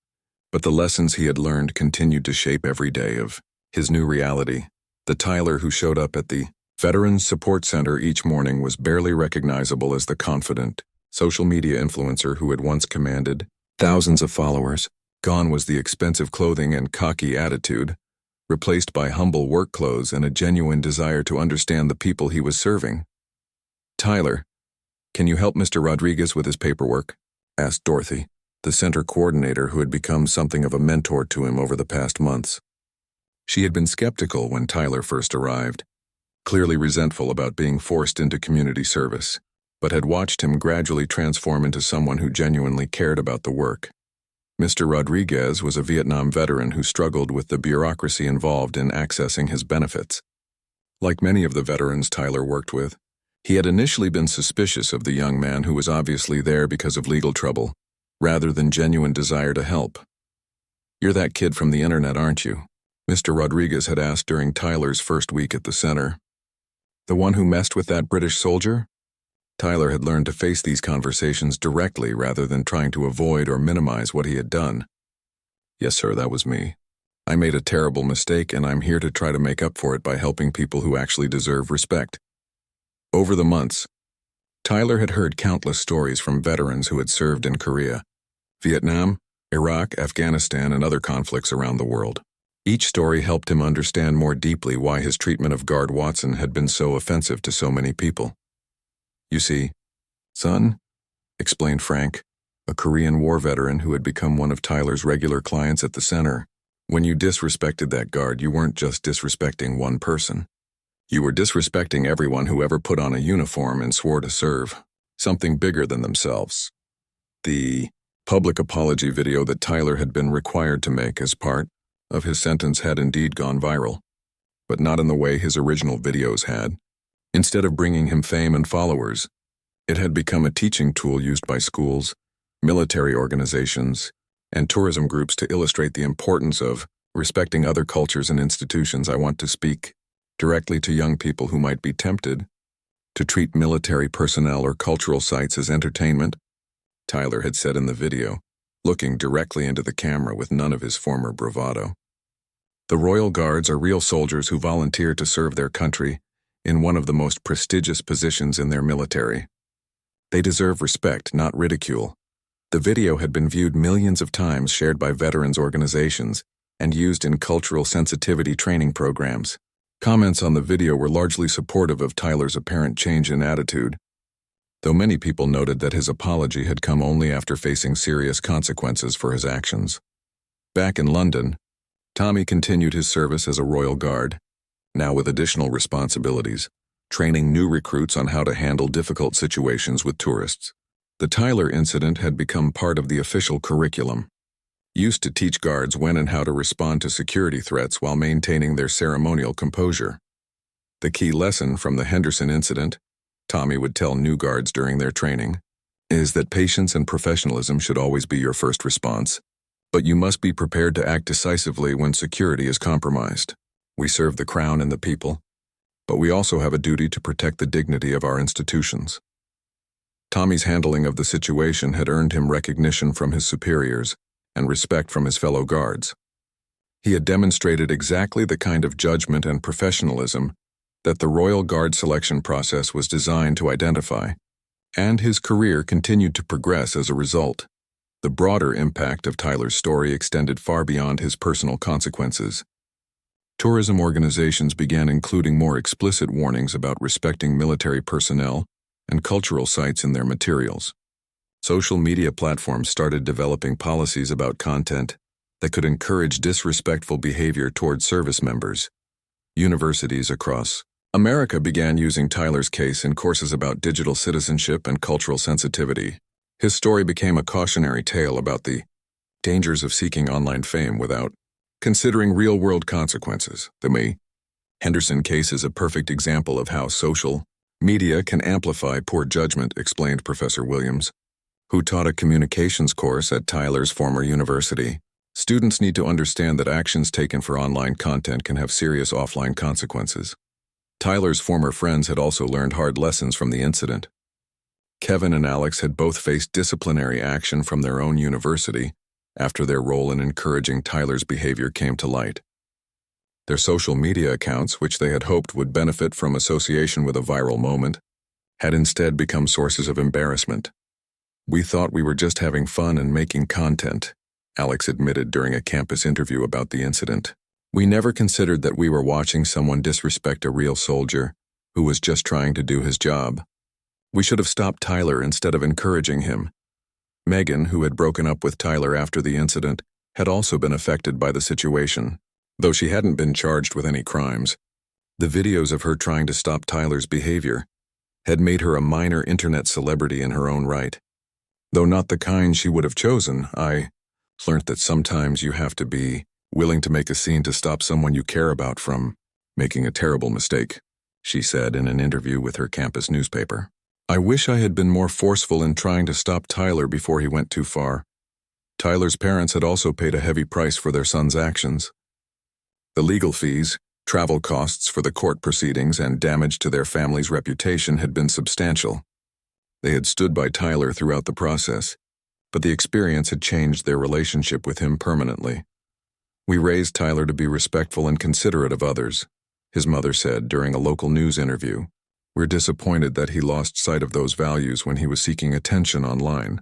but the lessons he had learned continued to shape every day of his new reality. The Tyler who showed up at the Veterans Support Center each morning was barely recognizable as the confident, social media influencer who had once commanded thousands of followers. Gone was the expensive clothing and cocky attitude, replaced by humble work clothes and a genuine desire to understand the people he was serving. "Tyler, can you help Mr. Rodriguez with his paperwork?" asked Dorothy, the center coordinator who had become something of a mentor to him over the past months. She had been skeptical when Tyler first arrived, clearly resentful about being forced into community service, but had watched him gradually transform into someone who genuinely cared about the work. Mr. Rodriguez was a Vietnam veteran who struggled with the bureaucracy involved in accessing his benefits. Like many of the veterans Tyler worked with, he had initially been suspicious of the young man who was obviously there because of legal trouble, rather than genuine desire to help. "You're that kid from the internet, aren't you?" Mr. Rodriguez had asked during Tyler's first week at the center. "The one who messed with that British soldier?" Tyler had learned to face these conversations directly rather than trying to avoid or minimize what he had done. "Yes, sir, that was me. I made a terrible mistake and I'm here to try to make up for it by helping people who actually deserve respect." Over the months, Tyler had heard countless stories from veterans who had served in Korea, Vietnam, Iraq, Afghanistan, and other conflicts around the world. Each story helped him understand more deeply why his treatment of Guard Watson had been so offensive to so many people. "You see, son," explained Frank, a Korean War veteran who had become one of Tyler's regular clients at the center, "when you disrespected that guard, you weren't just disrespecting one person. You were disrespecting everyone who ever put on a uniform and swore to serve something bigger than themselves." The public apology video that Tyler had been required to make as part of his sentence had indeed gone viral, but not in the way his original videos had. Instead of bringing him fame and followers, it had become a teaching tool used by schools, military organizations, and tourism groups to illustrate the importance of Respecting other cultures and institutions, I want to speak directly to young people who might be tempted to treat military personnel or cultural sites as entertainment, Tyler had said in the video, looking directly into the camera with none of his former bravado. The Royal Guards are real soldiers who volunteer to serve their country in one of the most prestigious positions in their military. They deserve respect, not ridicule. The video had been viewed millions of times, shared by veterans organizations, and used in cultural sensitivity training programs. Comments on the video were largely supportive of Tyler's apparent change in attitude, though many people noted that his apology had come only after facing serious consequences for his actions. Back in London, Tommy continued his service as a Royal Guard, now with additional responsibilities, training new recruits on how to handle difficult situations with tourists. The Tyler incident had become part of the official curriculum, used to teach guards when and how to respond to security threats while maintaining their ceremonial composure. The key lesson from the Henderson incident, Tommy would tell new guards during their training, is that patience and professionalism should always be your first response, but you must be prepared to act decisively when security is compromised. We serve the Crown and the people, but we also have a duty to protect the dignity of our institutions. Tommy's handling of the situation had earned him recognition from his superiors and respect from his fellow guards. He had demonstrated exactly the kind of judgment and professionalism that the Royal Guard selection process was designed to identify, and his career continued to progress as a result. The broader impact of Tyler's story extended far beyond his personal consequences. Tourism organizations began including more explicit warnings about respecting military personnel and cultural sites in their materials. Social media platforms started developing policies about content that could encourage disrespectful behavior toward service members. Universities across America began using Tyler's case in courses about digital citizenship and cultural sensitivity. His story became a cautionary tale about the dangers of seeking online fame without considering real-world consequences. The Henderson case is a perfect example of how social media can amplify poor judgment, explained Professor Williams, who taught a communications course at Tyler's former university. Students need to understand that actions taken for online content can have serious offline consequences. Tyler's former friends had also learned hard lessons from the incident. Kevin and Alex had both faced disciplinary action from their own university after their role in encouraging Tyler's behavior came to light. Their social media accounts, which they had hoped would benefit from association with a viral moment, had instead become sources of embarrassment. "We thought we were just having fun and making content," Alex admitted during a campus interview about the incident. "We never considered that we were watching someone disrespect a real soldier who was just trying to do his job. We should have stopped Tyler instead of encouraging him." Megan, who had broken up with Tyler after the incident, had also been affected by the situation. Though she hadn't been charged with any crimes, the videos of her trying to stop Tyler's behavior had made her a minor internet celebrity in her own right. Though not the kind she would have chosen, I learned that sometimes you have to be willing to make a scene to stop someone you care about from making a terrible mistake, she said in an interview with her campus newspaper. "I wish I had been more forceful in trying to stop Tyler before he went too far." Tyler's parents had also paid a heavy price for their son's actions. The legal fees, travel costs for the court proceedings, and damage to their family's reputation had been substantial. They had stood by Tyler throughout the process, but the experience had changed their relationship with him permanently. "We raised Tyler to be respectful and considerate of others," his mother said during a local news interview. "We're disappointed that he lost sight of those values when he was seeking attention online.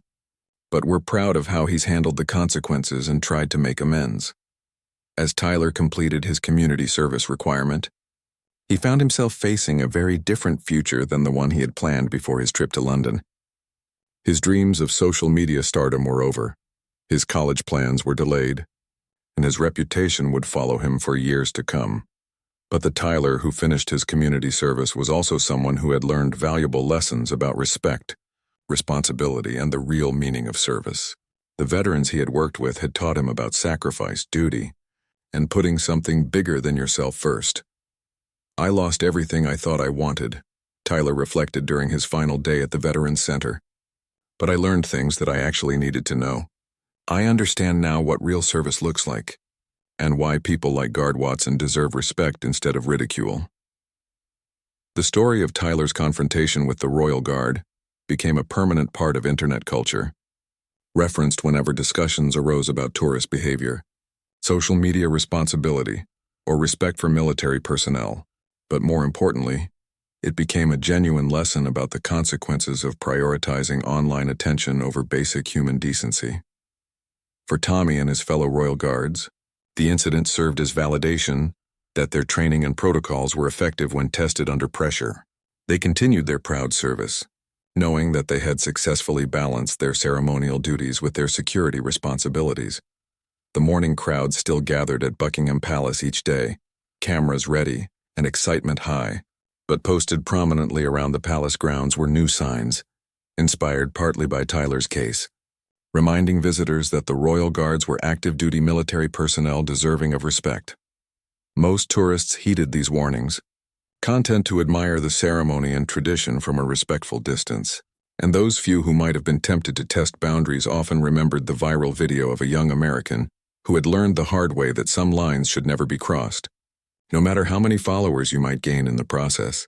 But we're proud of how he's handled the consequences and tried to make amends." As Tyler completed his community service requirement, he found himself facing a very different future than the one he had planned before his trip to London. His dreams of social media stardom were over, his college plans were delayed, and his reputation would follow him for years to come. But the Tyler who finished his community service was also someone who had learned valuable lessons about respect, responsibility, and the real meaning of service. The veterans he had worked with had taught him about sacrifice, duty, and putting something bigger than yourself first. "I lost everything I thought I wanted," Tyler reflected during his final day at the Veterans Center. "But I learned things that I actually needed to know. I understand now what real service looks like. and why people like Guard Watson deserve respect instead of ridicule. The story of Tyler's confrontation with the Royal Guard became a permanent part of internet culture, referenced whenever discussions arose about tourist behavior, social media responsibility, or respect for military personnel. But more importantly, it became a genuine lesson about the consequences of prioritizing online attention over basic human decency. For Tommy and his fellow Royal Guards, the incident served as validation that their training and protocols were effective when tested under pressure. They continued their proud service, knowing that they had successfully balanced their ceremonial duties with their security responsibilities. The morning crowd still gathered at Buckingham Palace each day, cameras ready and excitement high, but posted prominently around the palace grounds were new signs, inspired partly by Tyler's case, reminding visitors that the Royal Guards were active-duty military personnel deserving of respect. Most tourists heeded these warnings, content to admire the ceremony and tradition from a respectful distance, and those few who might have been tempted to test boundaries often remembered the viral video of a young American who had learned the hard way that some lines should never be crossed, no matter how many followers you might gain in the process.